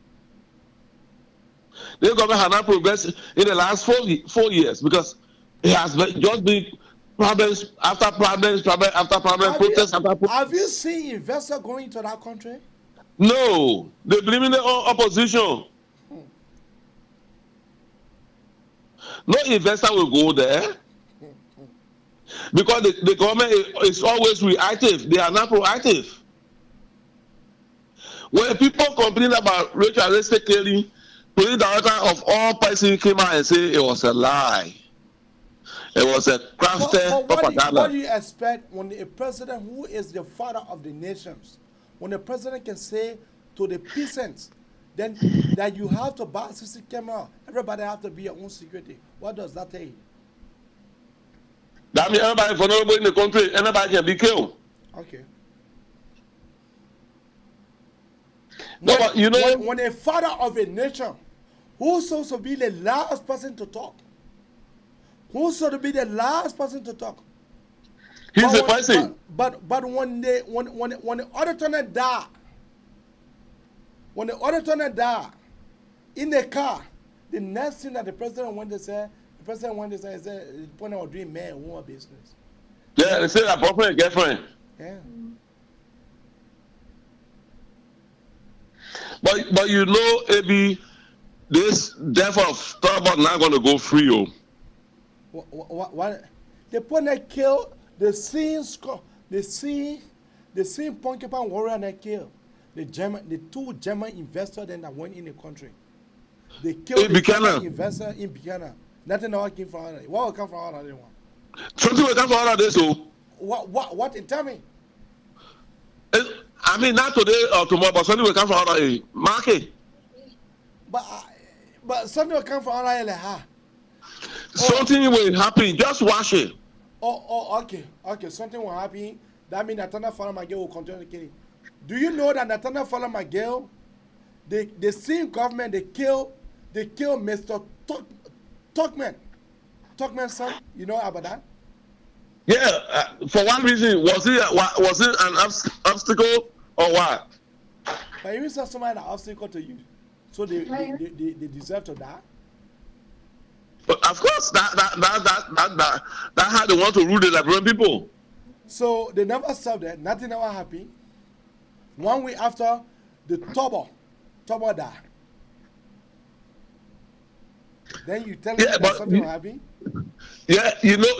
This government has not progressed in the last 4 years, because it has just been problems after problems, protests after protests. Have you seen investors going to that country? No, they blaming their own opposition. No investor will go there, because the government is always reactive. They are not proactive. When people complain about ritualistic killing, police director of all places came out and said it was a lie. It was a crafted propaganda. What do you expect when a president who is the father of the nations, when a president can say to the peasants, then that you have to buy a CC camera, everybody have to be your own security? What does that tell you? That means everybody, for nobody in the country, anybody can be killed. Okay. No, but you know, when a father of a nation, who's supposed to be the last person to talk? Who's supposed to be the last person to talk? He's the person. But when the other tenant die, When the auditor died in the car, the next thing that the president went to say, is that the point of doing man and woman business. Yeah, they say that boyfriend and girlfriend. Yeah. But you know, AB, this death of Tolbert not going to go free, oh. What? The point that killed the scene Ponkepan warrior that killed the two German investors that went in the country. They killed the German investor in Buchanan. Nothing now came from all that. What will come from all that one? Something will come from all of this, oh. What? Tell me. I mean, not today or tomorrow, but something will come from all that. Mark it. But something will come from all that. Huh? Something will happen. Just watch it. Oh, okay. Something will happen. That means Nathaniel Falmagel will continue to kill him. Do you know that Nathaniel Falmagel, the same government, they kill Mr. Tuckman. Tuckman's son. You know about that? Yeah. For one reason, was it an obstacle or what? But you saw somebody an obstacle to you, so they deserve to die. But of course, that how they want to rule the Liberian people. So they never solved that. Nothing ever happened. 1 week after, the Tolbert died. Then you tell me that something will happen. Yeah, you know,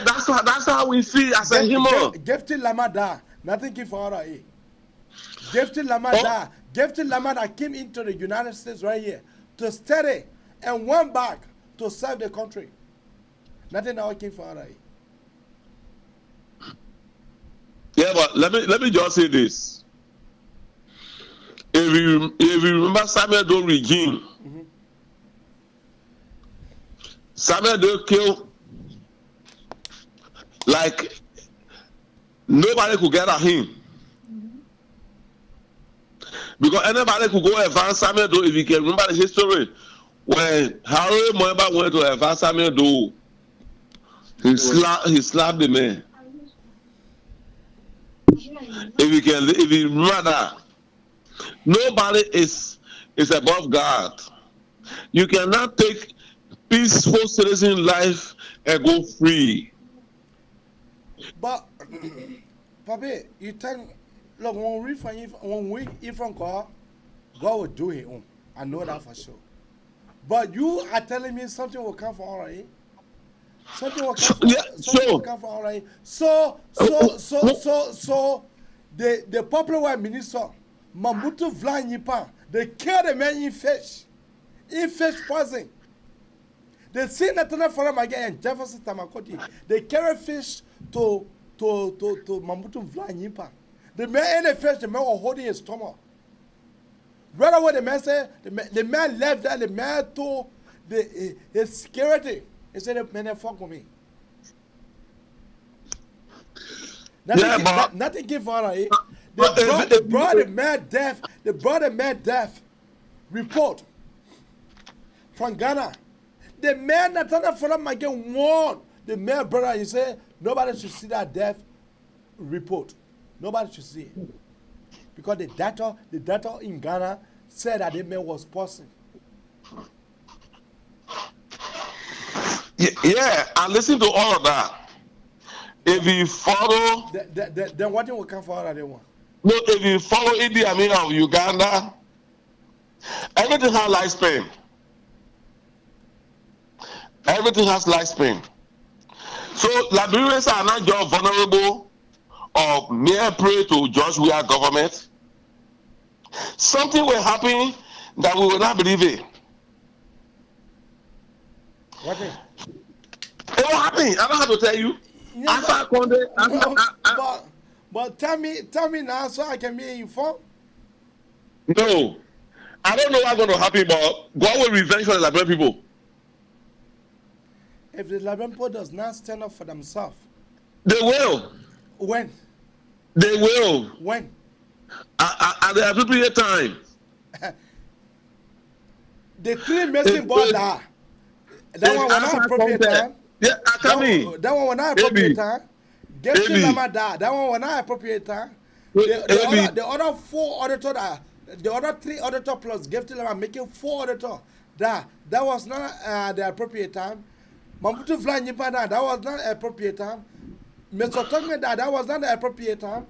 that's how we see as a human. Gifty Lama died. Nothing came for her. Gifty Lama died. Gifty Lama that came into the United States right here to study and went back to serve the country. Nothing ever came for her. Yeah, but let me just say this. If you remember Samuel Doe regime, Samuel Doe killed like nobody could get at him. Because anybody could go advance Samuel Doe. If you can remember the history, when Harry Moeba went to advance Samuel Doe, he slapped the man. If you remember that, nobody is above God. You cannot take peaceful citizen life and go free. But, Papi, you tell, look, when we eat from God, God will do it. I know that for sure. But you are telling me something will come from all right. Something will come from all right. So, the popular minister, Mamutu Vlanyipa, they kill the man in fish poison. They see Nathaniel Falmagel and Jefferson Tamakoti. They carry fish to Mamutu Vlanyipa. The man ate the fish, the man was holding his stomach. Right away, the man said, the man left that, the man told his security. He said, man, fuck with me. Nothing came for her. They brought the man death report from Ghana. The man Nathaniel Falmagel warned the man brother. He said nobody should see that death report. Nobody should see it because the data in Ghana said that the man was poisoned. Yeah, I listened to all of that. If you follow, then what will come for all of them? No, if you follow Idi Amin of Uganda, everything has lifespan. Everything has lifespan. So Liberians are not just vulnerable or mere prey to just we are government. Something will happen that we will not believe it. What is? It will happen. I don't have to tell you. Yeah, but tell me now so I can be informed. No, I don't know what's going to happen, but God will revenge for the Liberian people. If the Liberian people does not stand up for themselves, they will. When? They will. When? At the appropriate time. The three missing boys are. That one was not appropriate time. Yeah, that one was not appropriate time. Get to Lama that one was not appropriate time. The other four auditors The other 3 auditor plus give to them and making 4 auditor. That was not the appropriate time. Mamutu Flanyipa, that was not the appropriate time. Mr. Togme, that was not the appropriate time.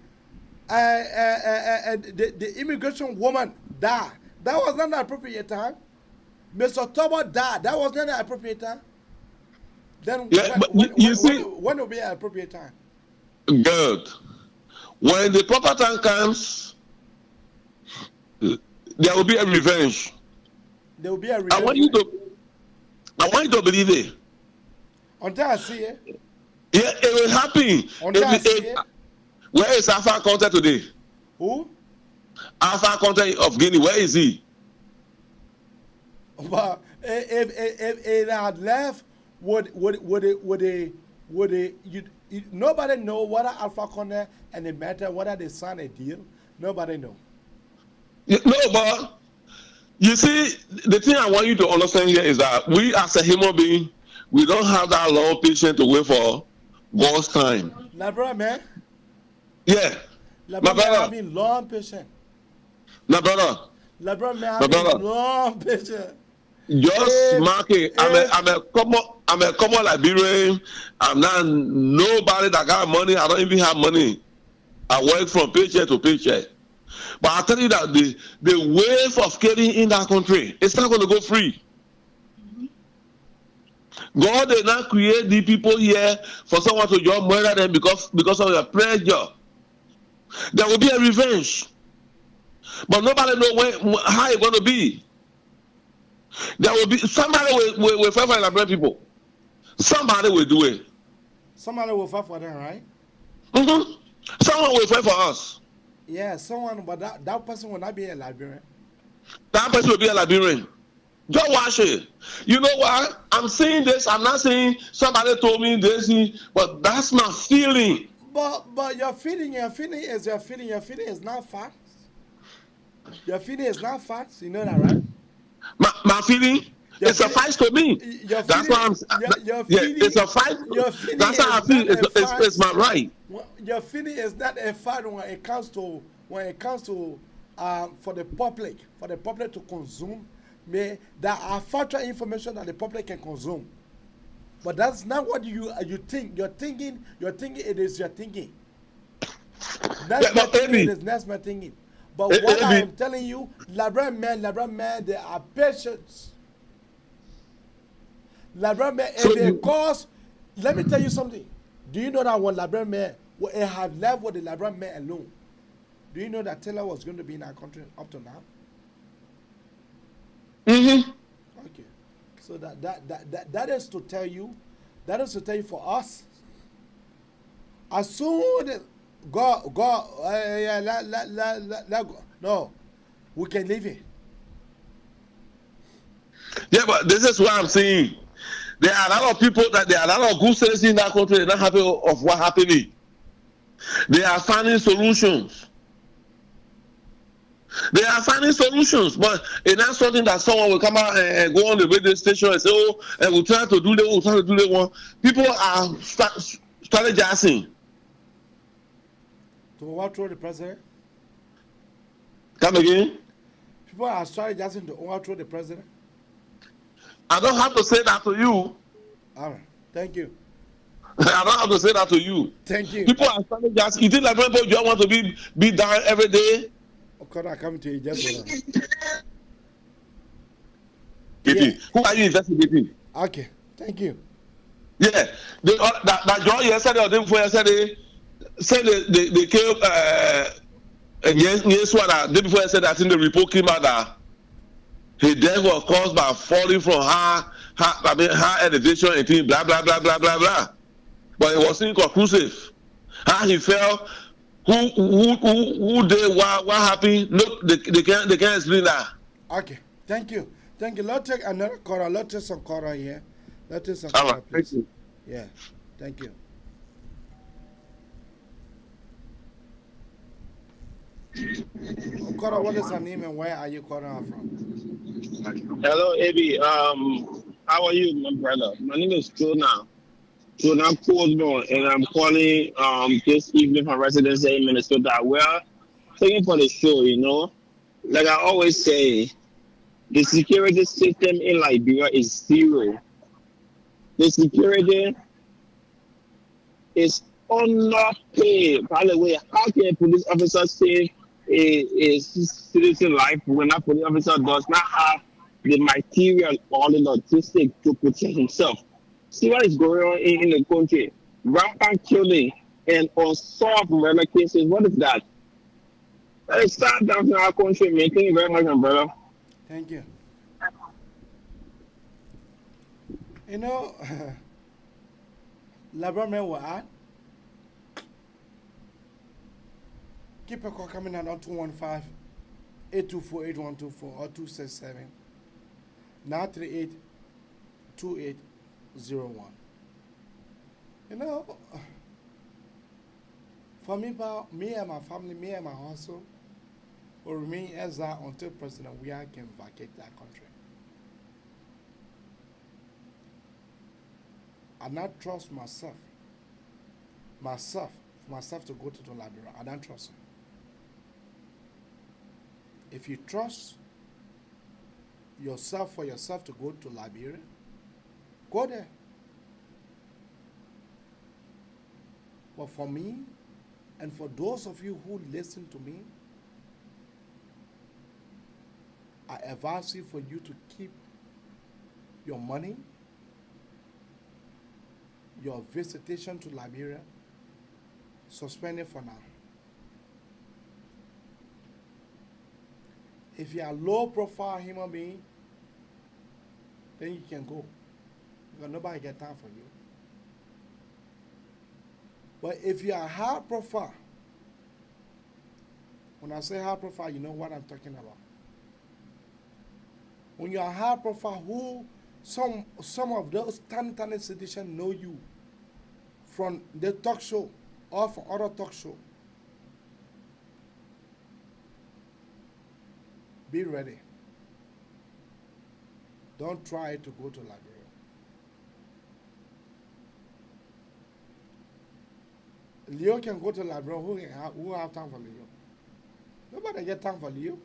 The immigration woman, that was not the appropriate time. Mr. Tolbert, that was not the appropriate time. Then when will be an appropriate time? Good. When the proper time comes, there will be a revenge. There will be a revenge. I want you to believe it. Until I see it. Yeah, it will happen. Until I see it. Where is Alpha Conte today? Who? Alpha Conte of Guinea. Where is he? But if it had left, would nobody know whether Alpha Conte and the matter whether they sign a deal? Nobody know. No, but you see, the thing I want you to understand here is that we as a human being, we don't have that long patience to wait for God's time. Nah, brother, man. Yeah. My brother having long patience. My brother. My brother having long patience. Just mark it. I'm a common Liberian. I'm not nobody that got money. I don't even have money. I work from paycheck to paycheck. But I tell you that the wave of killing in that country, it's not going to go free. God did not create the people here for someone to just murder them because of your pressure. There will be a revenge. But nobody knows how it's going to be. There will be somebody will fight for the Liberian people. Somebody will do it. Somebody will fight for them, right? Mm-hmm. Someone will fight for us. Yeah, someone, but that person will not be a Liberian. That person will be a Liberian. Just watch it. You know what? I'm saying this. I'm not saying somebody told me this, but that's my feeling. But your feeling is your feeling. Your feeling is not facts. Your feeling is not facts. You know that, right? My feeling. It's a fight to me. That's why I'm. It's a fight. That's how I feel. It's my right. Your feeling is not a fight when it comes to for the public to consume. There are factual information that the public can consume, but that's not what you think. You're thinking. It is your thinking. That's my thinking. That's my thinking. But what I am telling you, Liberian men, they are patient. Liberian men, because let me tell you something. Do you know that when Liberian men have left with the Liberian men alone, do you know that Taylor was going to be in our country up to now? Mm-hmm. Okay. So that is to tell you, for us, as soon as we can leave it. Yeah, but this is what I'm saying. There are a lot of people there are a lot of good citizens in that country. They're not happy of what happening. They are finding solutions. They are finding solutions, but it's not something that someone will come out and go on the radio station and say, "Oh, and we'll try to do that. We'll try to do that one." People are strategizing. To overthrow the president? Come again? People are strategizing to overthrow the president? I don't have to say that to you. All right. Thank you. I don't have to say that to you. Thank you. People are strategizing. You think like people just want to be down every day? Okay, I come to you just yeah. Who are you investigating? Okay. Thank you. Yeah. That John yesterday or the day before yesterday said they killed yes, what the day before yesterday I think the report came out that his death was caused by falling from high elevation and things, blah blah blah blah blah blah. But it was inconclusive. How he fell, who did what happened? Look, they can't explain that. Okay, thank you. Let's take another caller. Let's take some caller here. Let's take some caller, right, please. thank you. Yeah, thank you. Caller, what is your name and where are you calling from? Hello, AB. How are you, my brother? My name is Jonah Coldborn, and I'm calling this evening from Residence in Minnesota. We're thanking for the show, you know. like I always say, the security system in Liberia is zero. The security is underpaid. By the way, how can a police officer save a citizen life when a police officer does not have the material or the logistics to protect himself? See what is going on in the country. Rampant killing and unsolved murder cases. What is that? Let's start down in our country, man. Thank you very much, my brother. Thank you. You know, Labrador will add. Keep a call coming out on 215-824-8124 or 267-938-2801. You know, for me, me and my family, me and my household will remain exile until President Weah can vacate that country. I not trust myself to go to the Liberia. I don't trust him. If you trust yourself for yourself to go to Liberia, go there. But for me, and for those of you who listen to me, I advise you for you to keep your money, your visitation to Liberia, suspended for now. If you are low profile human being, then you can go. Because nobody get time for you. But if you are high profile, when I say high profile, you know what I'm talking about. When you are high profile, who some of those tiny citizens know you from the talk show or from other talk show. Be ready. Don't try to go to Liberia. Leo can go to Liberia. Who have time for Leo? Nobody get time for Leo.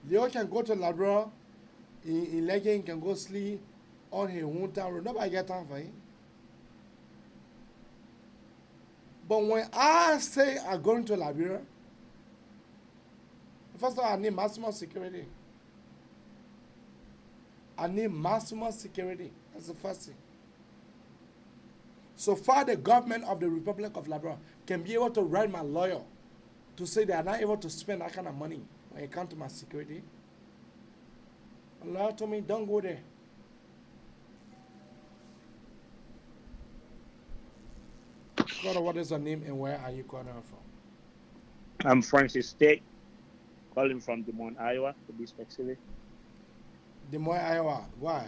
Leo can go to Liberia in Legging, can go sleep on his hometown road. Nobody get time for him. But when I say I'm going to Liberia, first of all, I need maximum security. I need maximum security. That's the first thing. So far, the government of the Republic of Liberia can be able to write my lawyer to say they are not able to spend that kind of money when it comes to my security. The lawyer told me, don't go there. Brother, what is your name and where are you calling from? I'm Francis State, calling from Des Moines, Iowa, to be specific. Des Moines, Iowa. Why?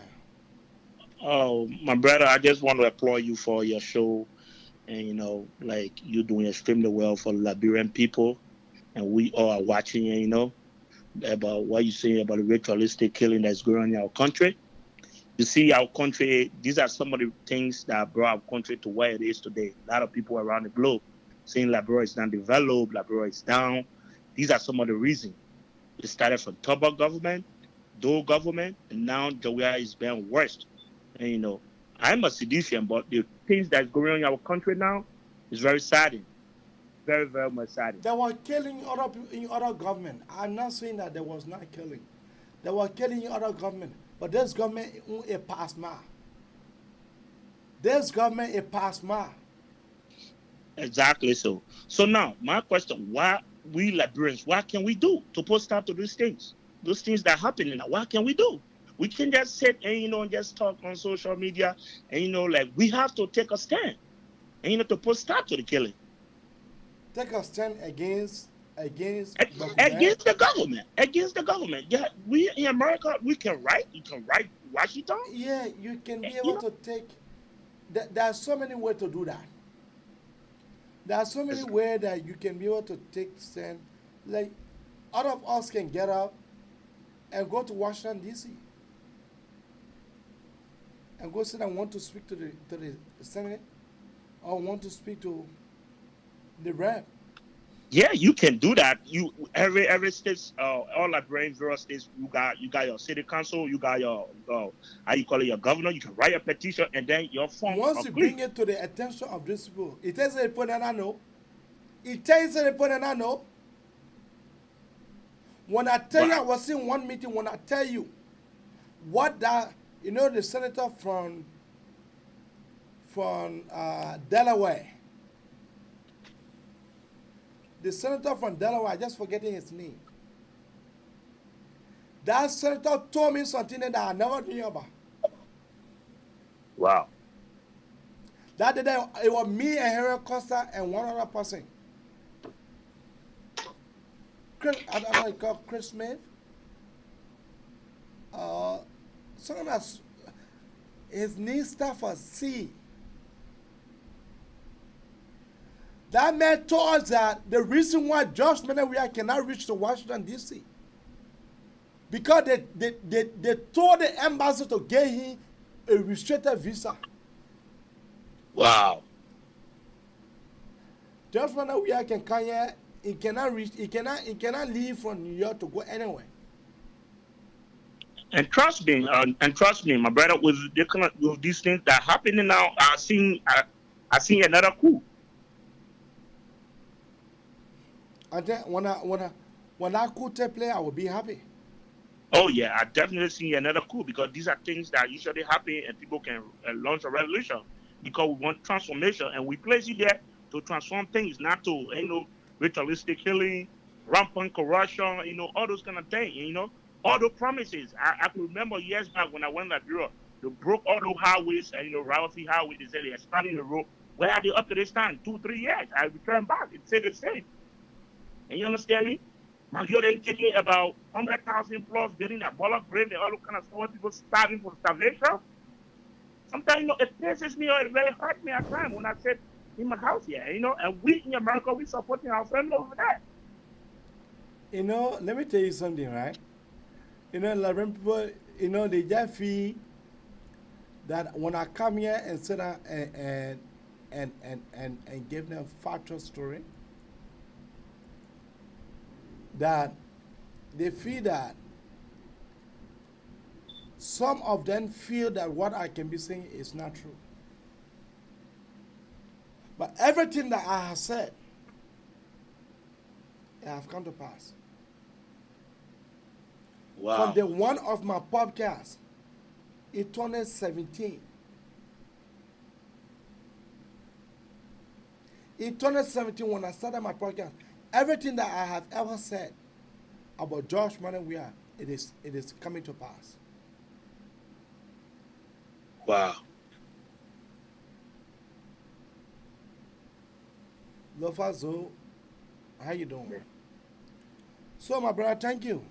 Oh, my brother, I just want to applaud you for your show. And, you know, like, you're doing extremely well for Liberian people. And we all are watching, you know, about what you're saying about the ritualistic killing that's going on in our country. You see, our country, these are some of the things that brought our country to where it is today. A lot of people around the globe saying Liberia is not developed, Liberia is down. These are some of the reasons. It started from Tolbert government, Dole government, and now Joya is being worse. And, you know, I'm a seditian, but the things that's going on in our country now is very saddening. Very, very much saddening. They were killing other people in other government. I'm not saying that there was not killing. They were killing in other government. But this government is past ma. This government is past ma. Exactly so. So now, my question, why we Liberians, what can we do to put stop to these things? Those things that are happening now, what can we do? We can just sit and, you know, just talk on social media and, you know, like, we have to take a stand and, you know, to put stop to the killing. Take a stand against the government. Against the government. Yeah, we in America, we can write. You can write Washington. Yeah, you can be able to take. There are so many ways to do that. There are so many ways that you can be able to take stand. Like, all of us can get up and go to Washington D.C. and go sit and want to speak to the Senate or want to speak to the rep. Yeah, you can do that. You every state, all Liberian various states, you got your city council, you got your how you call it, your governor. You can write a petition, and then your form Once you complete. bring it to the attention of these people, it tells the people that I know. It tells the people that I know. When I tell you, I But was in one meeting. When I tell you what that, the senator from Delaware, the senator from Delaware, I just forgetting his name. That senator told me something that I never knew about. wow, That day, it was me and Harry Costa and one other person. I don't know, he called Chris Smith. Someone else, his name starts for C. That man told us that the reason why Josh Menawia cannot reach to Washington, D.C. because they told the embassy to get him a restricted visa. wow. Josh Menawia can come here. He cannot leave from New York to go anywhere. And trust me, my brother, with these things that happening now, I seen another coup. And then when that coup take place, I will be happy. Oh yeah, I definitely see another coup because these are things that usually happen, and people can launch a revolution because we want transformation, and we place you there to transform things, not to ritualistic killing, rampant corruption, all those kind of things, all those promises. I can remember years back when I went to Liberia, they broke all those highways and royalty highways. They said they're expanding the road. Where are they up to this time? 2-3 years. I returned back. It said the same. And you understand me? Now you're then taking about 100,000 plus building a ball of grave and all those kind of stuff. People starving for starvation. Sometimes it pisses me or it really hurts me at times when I said in my house here, and we in America we supporting our family over there. Let me tell you something, right? Liberian people, they just feel that when I come here and sit down and give them factual story, that they feel that some of them feel that what I can be saying is not true. But everything that I have said, it have come to pass. Wow. From the one of my podcasts, in 2017. In 2017, when I started my podcast, everything that I have ever said about Josh Menawia, it is coming to pass. Wow. Lofazo, how you doing? So, my brother, thank you.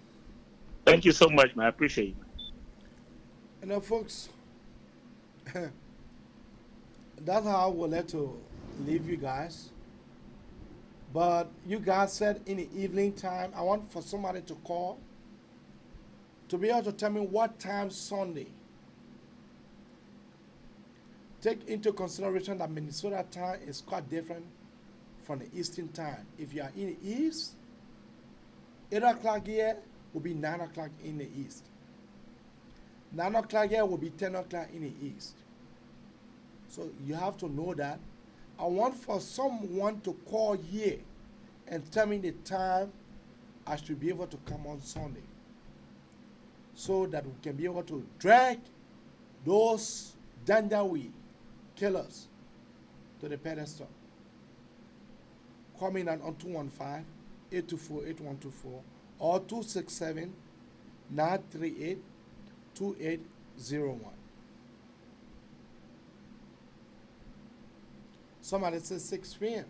Thank you so much, man. I appreciate it. Folks, that's how I would like to leave you guys. But you guys said in the evening time, I want for somebody to call to be able to tell me what time Sunday. Take into consideration that Minnesota time is quite different from the Eastern time. If you are in the East, 8 o'clock here will be 9 o'clock in the East. 9 o'clock here will be 10 o'clock in the East. So you have to know that. I want for someone to call here and tell me the time I should be able to come on Sunday, so that we can be able to drag those Dandawi killers to the pedestal. Call me on 215-824-8124 or 267-938-2801. Somebody says 6 p.m.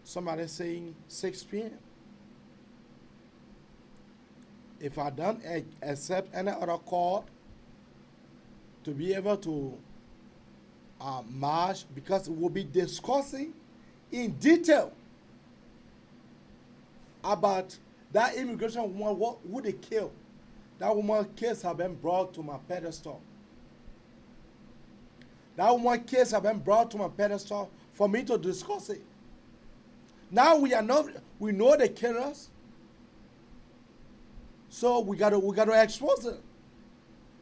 Somebody saying 6 p.m. If I don't accept any other call to be able to march, because we'll be discussing in detail about that immigration woman, who they killed. That woman's case have been brought to my pedestal. That one case have been brought to my pedestal for me to discuss it. Now we know the killers, so we gotta expose them.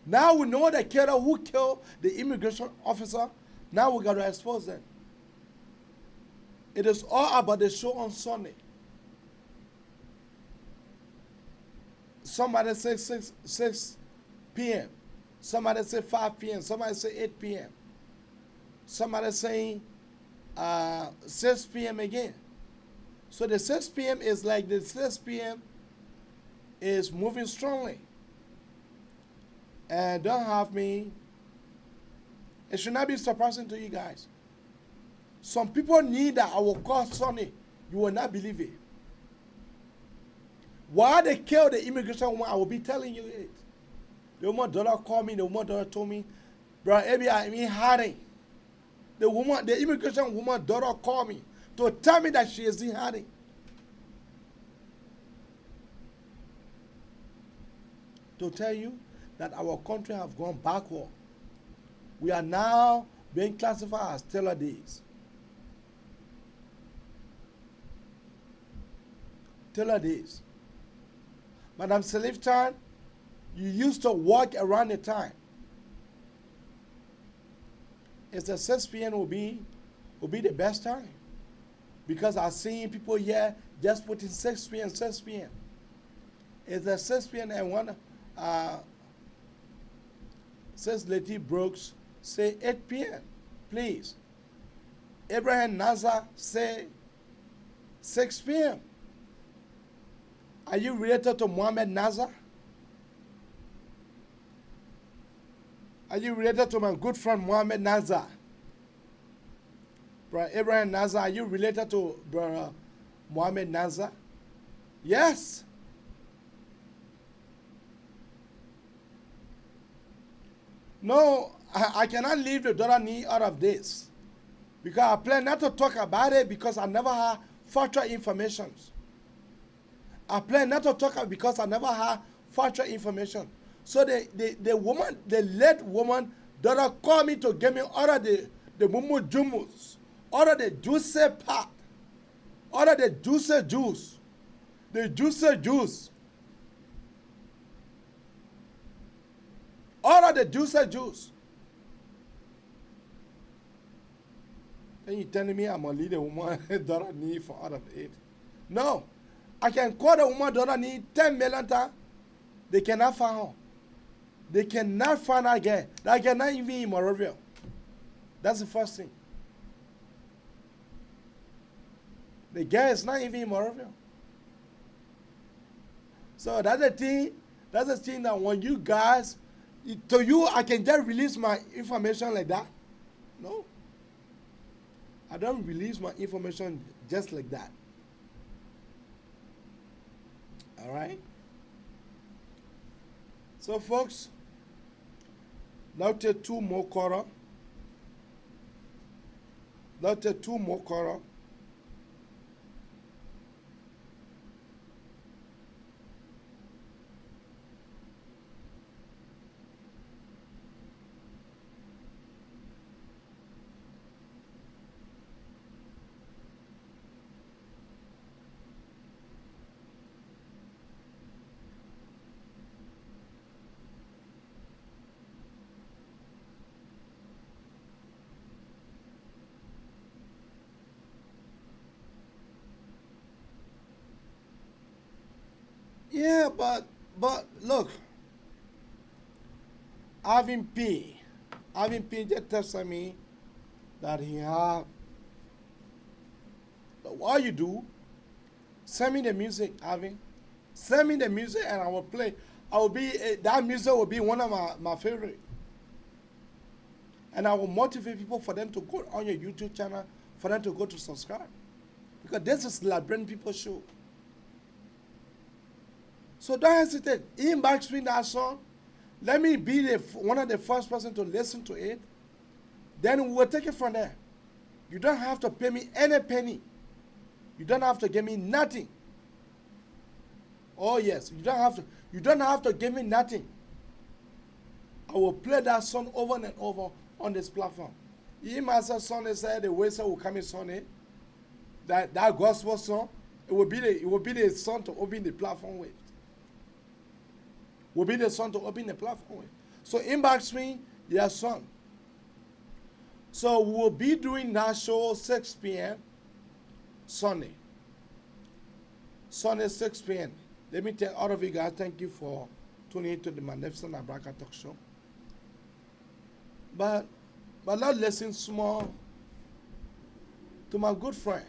Now we know the killer who killed the immigration officer. Now we gotta expose them. It is all about the show on Sunday. Somebody say 6 p.m. Somebody say 5 p.m. Somebody say 8 p.m. Somebody saying 6 p.m. again. So the 6 p.m. is like the 6 p.m. is moving strongly. And don't have me. It should not be surprising to you guys. Some people need that I will call Sunday. You will not believe it. Why they killed the immigration woman, I will be telling you it. The woman daughter called me, the woman daughter told me, bro, Abby, I'm in hiding. The immigration woman daughter called me to tell me that she is in hiding. To tell you that our country have gone backward. We are now being classified as Taylor days. Taylor days. Madam Seliftan, you used to walk around the time. It's the 6 p.m. will be the best time. Because I've seen people here just putting 6 p.m., 6 p.m. It's the 6 p.m. and one, says Letty Brooks, say 8 p.m., please. Abraham Nazar, say 6 p.m. Are you related to Mohammed Nazar? Are you related to my good friend Mohammed Nazar? Brother Abraham Nazar, are you related to Brother Mohammed Nazar? Yes. No, I cannot leave the daughter knee out of this. Because I plan not to talk about it because I never had factual information. I plan not to talk about it because I never had factual information. So the woman, the late woman, daughter called me to get me out of the mumu jumus, out of the juice part, out of the juice juice, the juice juice, out of the juice juice. Then you telling me I'm gonna leave the woman daughter need for out of it? No, I can call the woman daughter need 10 million times. They cannot find her. They cannot find her again. That girl not even in Morovia. That's the first thing. The girl is not even in Morovia. So that's the thing. That's the thing that when you guys, to you, I can just release my information like that. No. I don't release my information just like that. All right? So, folks, now take 2 more quarter. Now take 2 more quarter. Yeah, but look, Avin P just texted me that he have. What you do? Send me the music, Avin. Send me the music and I will play. I will be that music will be one of my favorite. And I will motivate people for them to go on your YouTube channel, for them to go to subscribe, because this is Liberian People show. So don't hesitate. Inbox me that song. Let me be one of the first person to listen to it. Then we'll take it from there. You don't have to pay me any penny. You don't have to give me nothing. Oh yes, you don't have to give me nothing. I will play that song over and over on this platform. He Master Sunday said the way will come in Sunday. That gospel song, it will be the song to open the platform with. Will be the song to open the platform with. So in back swing, your song. So we'll be doing that show 6 p.m. Sunday. Sunday 6 p.m. Let me tell all of you guys, thank you for tuning into the Magnificent Abraka Talk Show. But let's listen small to my good friend.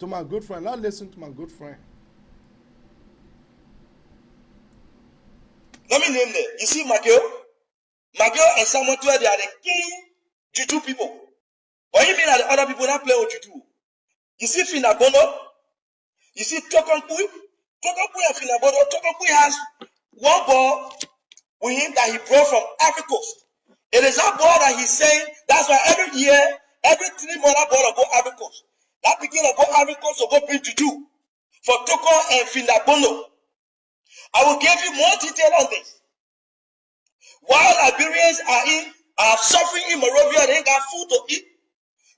Let's listen to my good friend. Let me name them. You see Magio and Samuel, they are the king Juju people. Or you mean that the other people that play with Juju? You see Finabono, you see Tokompui and Finabono. Tokompui has one ball with him that he brought from Africa. It is that ball that he's saying, that's why every year, every 3 months that ball will go Africa. That begin to go Africa to go bring Juju for Toko and Finabono. I will give you more detail on this. While Liberians are suffering in Monrovia, they ain't got food to eat.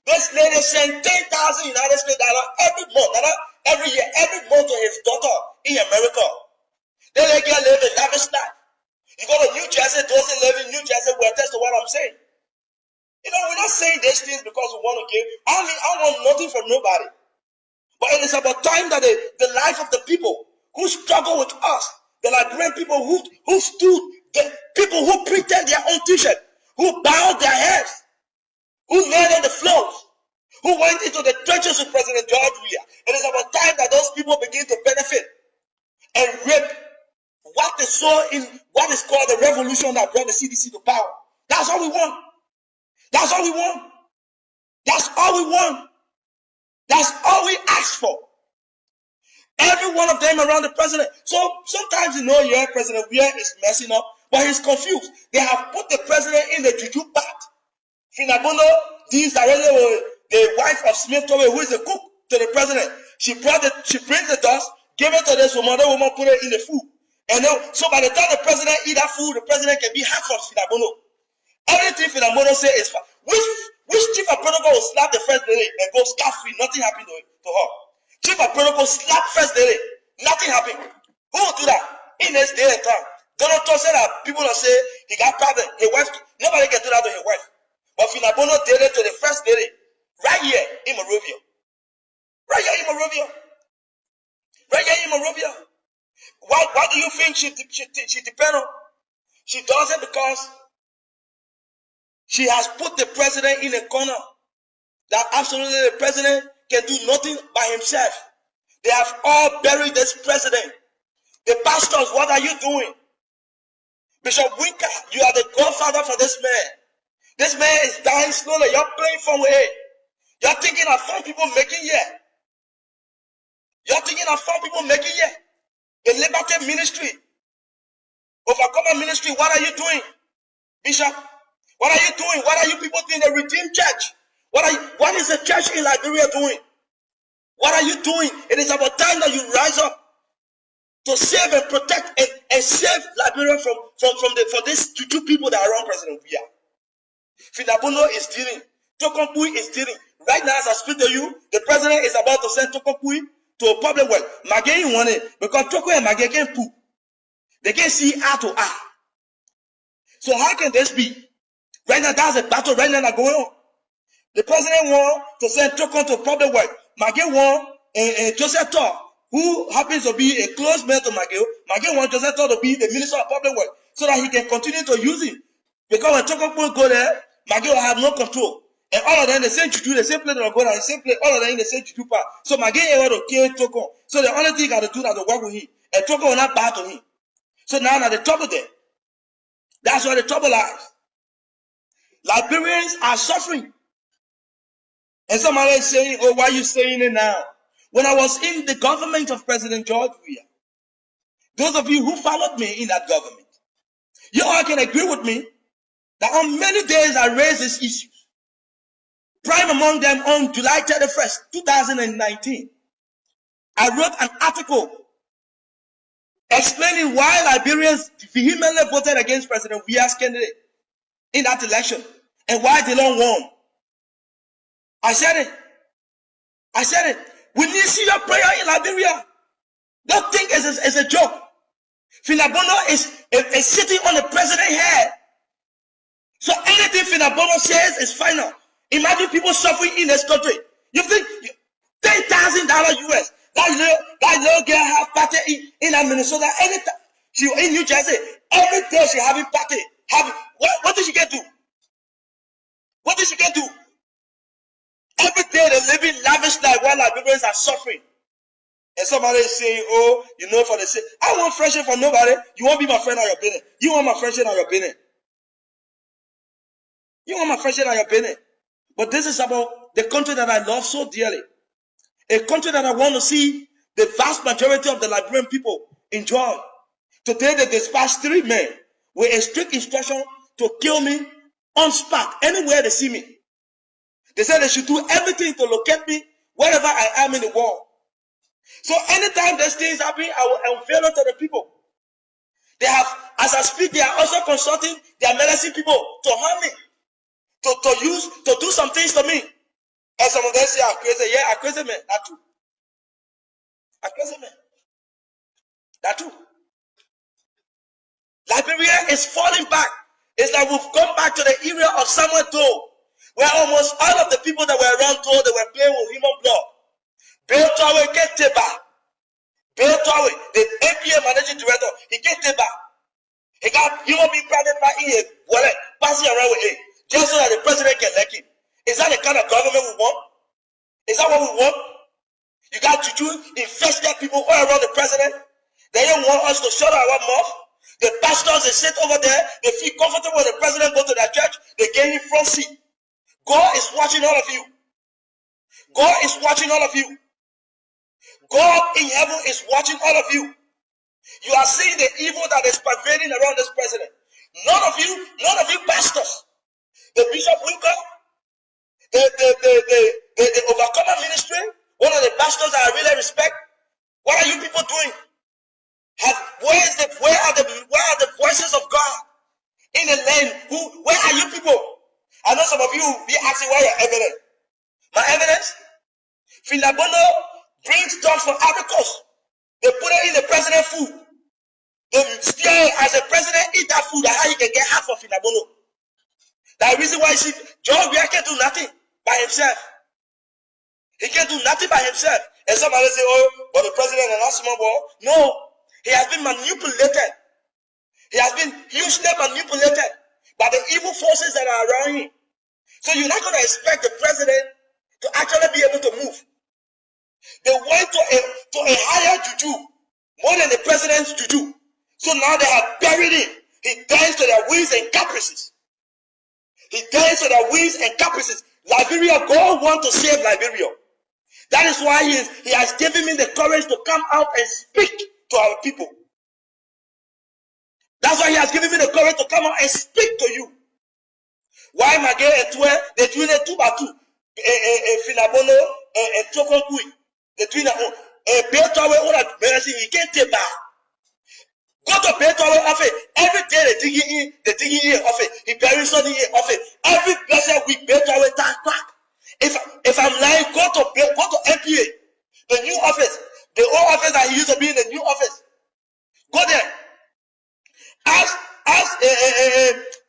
This lady sent 10,000 United States dollars every month, every year, every month to his daughter in America. Then they get live a lavish life. You go to New Jersey, those that live in New Jersey will attest to what I'm saying. You know, we're not saying these things because we want to give. I want nothing from nobody. But it is about time that the life of the people who struggle with us, the Liberian people who stood, the people who printed their own t-shirt, who bowed their heads, who laid on the floors, who went into the trenches with President George Weah. It is about time that those people begin to benefit and reap what they saw in what is called the revolution that brought the CDC to power. That's all we want. That's all we want. That's all we want. That's all we ask for. Every one of them around the president. So sometimes President Weah is messing up, but he's confused. They have put the president in the juju part. Finabono deals directly with the wife of Smith Tolbert, who is a cook to the president. She brings the dust, give it to this woman, the woman put it in the food. And then, so by the time the president eat that food, the president can be half of Finabono. Everything Finabono say is fine. Which chief of protocol will slap the first lady and go scot-free, nothing happened to her. Chief of protocol slap first lady, nothing happened. Who will do that in this day and time? Donald Trump said that people will say he got problem. His wife, nobody can do that to his wife. But Finabono did it to the first lady right here in Monrovia. Right here in Monrovia. Right here in Monrovia. Why do you think she depends on? She does it because she has put the president in a corner that absolutely the president can do nothing by himself. They have all buried this president. The pastors, what are you doing? Bishop Winker, you are the godfather for this man. This man is dying slowly. You're playing from away. You're thinking of some people making here. You're thinking of some people making here. The Liberty Ministry, Overcomer Ministry, what are you doing? Bishop, what are you doing? What are you people doing? The Redeemed Church. What is the church in Liberia doing? What are you doing? It is about time that you rise up to save and protect and save Liberia for these two people that are around President Weah. Finabono is dealing. Tokompui is dealing. Right now, as I speak to you, the president is about to send Tokompui to a public well. Magay want it because Toko and Magay can poop. They can see eye to eye. So how can this be? Right now, that's a battle right now that's going on. The president want to send Toko to a public well. Magay want Joseph Tor, who happens to be a close man to Magay. Magay want Joseph Tor to be the minister of public well so that he can continue to use him. Because when Tokompui go there, Magay will have no control. And all of them, the same juju, the same place they'll go down, the same place, all of them in the same juju part. So Magay able to kill Toko. So the only thing he got to do is to work with him. And Toko will not bow to him. So now the trouble there. That's where the trouble lies. Liberians are suffering. And somebody is saying, oh, why are you saying it now? When I was in the government of President George Weah, those of you who followed me in that government, you all can agree with me that on many days I raised these issues. Prime among them on July 31st, 2019, I wrote an article explaining why Liberians vehemently voted against President Biya's candidate in that election and why they don't won. I said it. We need serious prayer in Liberia. Don't think it's a joke. Finabono is sitting on the president's head. So anything Finabono says is final. Imagine people suffering in this country. You think $10,000 US? That little girl have party in Minnesota. Anytime she in New Jersey, every day she having party. What did she get to? What did she get to? Every day they living lavish life while Liberians are suffering. And somebody is saying, oh, you know, for the sake. I want friendship for nobody. You won't be my friend or your business. You want my friendship or your business. You want my friendship or your business. But this is about the country that I love so dearly. A country that I want to see the vast majority of the Liberian people enjoy. Today they dispatched 3 men with a strict instruction to kill me on spot anywhere they see me. They said they should do everything to locate me wherever I am in the world. So anytime these things happen, I will unveil it to the people. They have, as I speak, they are also consulting their medicine people to harm me, to do some things to me. And some of them say, I'm crazy. Yeah, I'm crazy, man. That's true. I'm crazy, man. That's true. Liberia is falling back. It's like we've gone back to the era of Samuel Doe, where almost all of the people that were around Doe, they were playing with human blood. Bill Towe get back. Bill Towe, the APA managing director, he get back. He got human being private by in wallet, passing around with him, just so that the president can elect him. Is that the kind of government we want? Is that what we want? You got Juju infested people all around the president. They don't want us to shut our mouth. The pastors, they sit over there. They feel comfortable when the president go to their church. They get in front seat. God is watching all of you. God is watching all of you. God in heaven is watching all of you. You are seeing the evil that is pervading around this president. None of you pastors. The Bishop Winker, the Overcomer Ministry, one of the pastors that I really respect. What are you people doing? Where are the voices of God in the land? Where are you people? I know some of you be asking why your evidence. My evidence? Finabono brings dogs from Ivory Coast. They put it in the president's food. They still, as the president eat that food, that's how he can get half of Finabono. That's the reason why John Biya can't do nothing by himself. He can't do nothing by himself. And somebody say, oh, but the president is not small boy. No, he has been manipulated. He has been hugely manipulated by the evil forces that are around him. So you're not going to expect the president to actually be able to move. They went to a higher juju, more than the president's juju. So now they have buried him. He danced to their whims and caprices. Liberia, God wants to save Liberia. That is why he has given me the courage to come out and speak to our people. That's why he has given me the courage to come out and speak to you. Why my girl and Twe, they doing it 2 by 2. Finabono and Tokonkui. They doing it. Beethoven, all that medicine, he can't take back. Go to Beethoven office. Every day they dig in off it. He buries something in off it. Every blessed week, Beethoven crack. If I'm lying, go to MPA, the new office, the old office that he used to be in, the new office. Go there.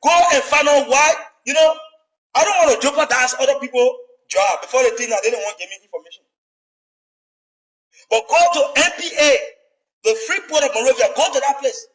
Go and find out why. You know, I don't want to jeopardize other people's job before they think that they don't want to give me information. But go to MPA, the Free Port of Monrovia. Go to that place.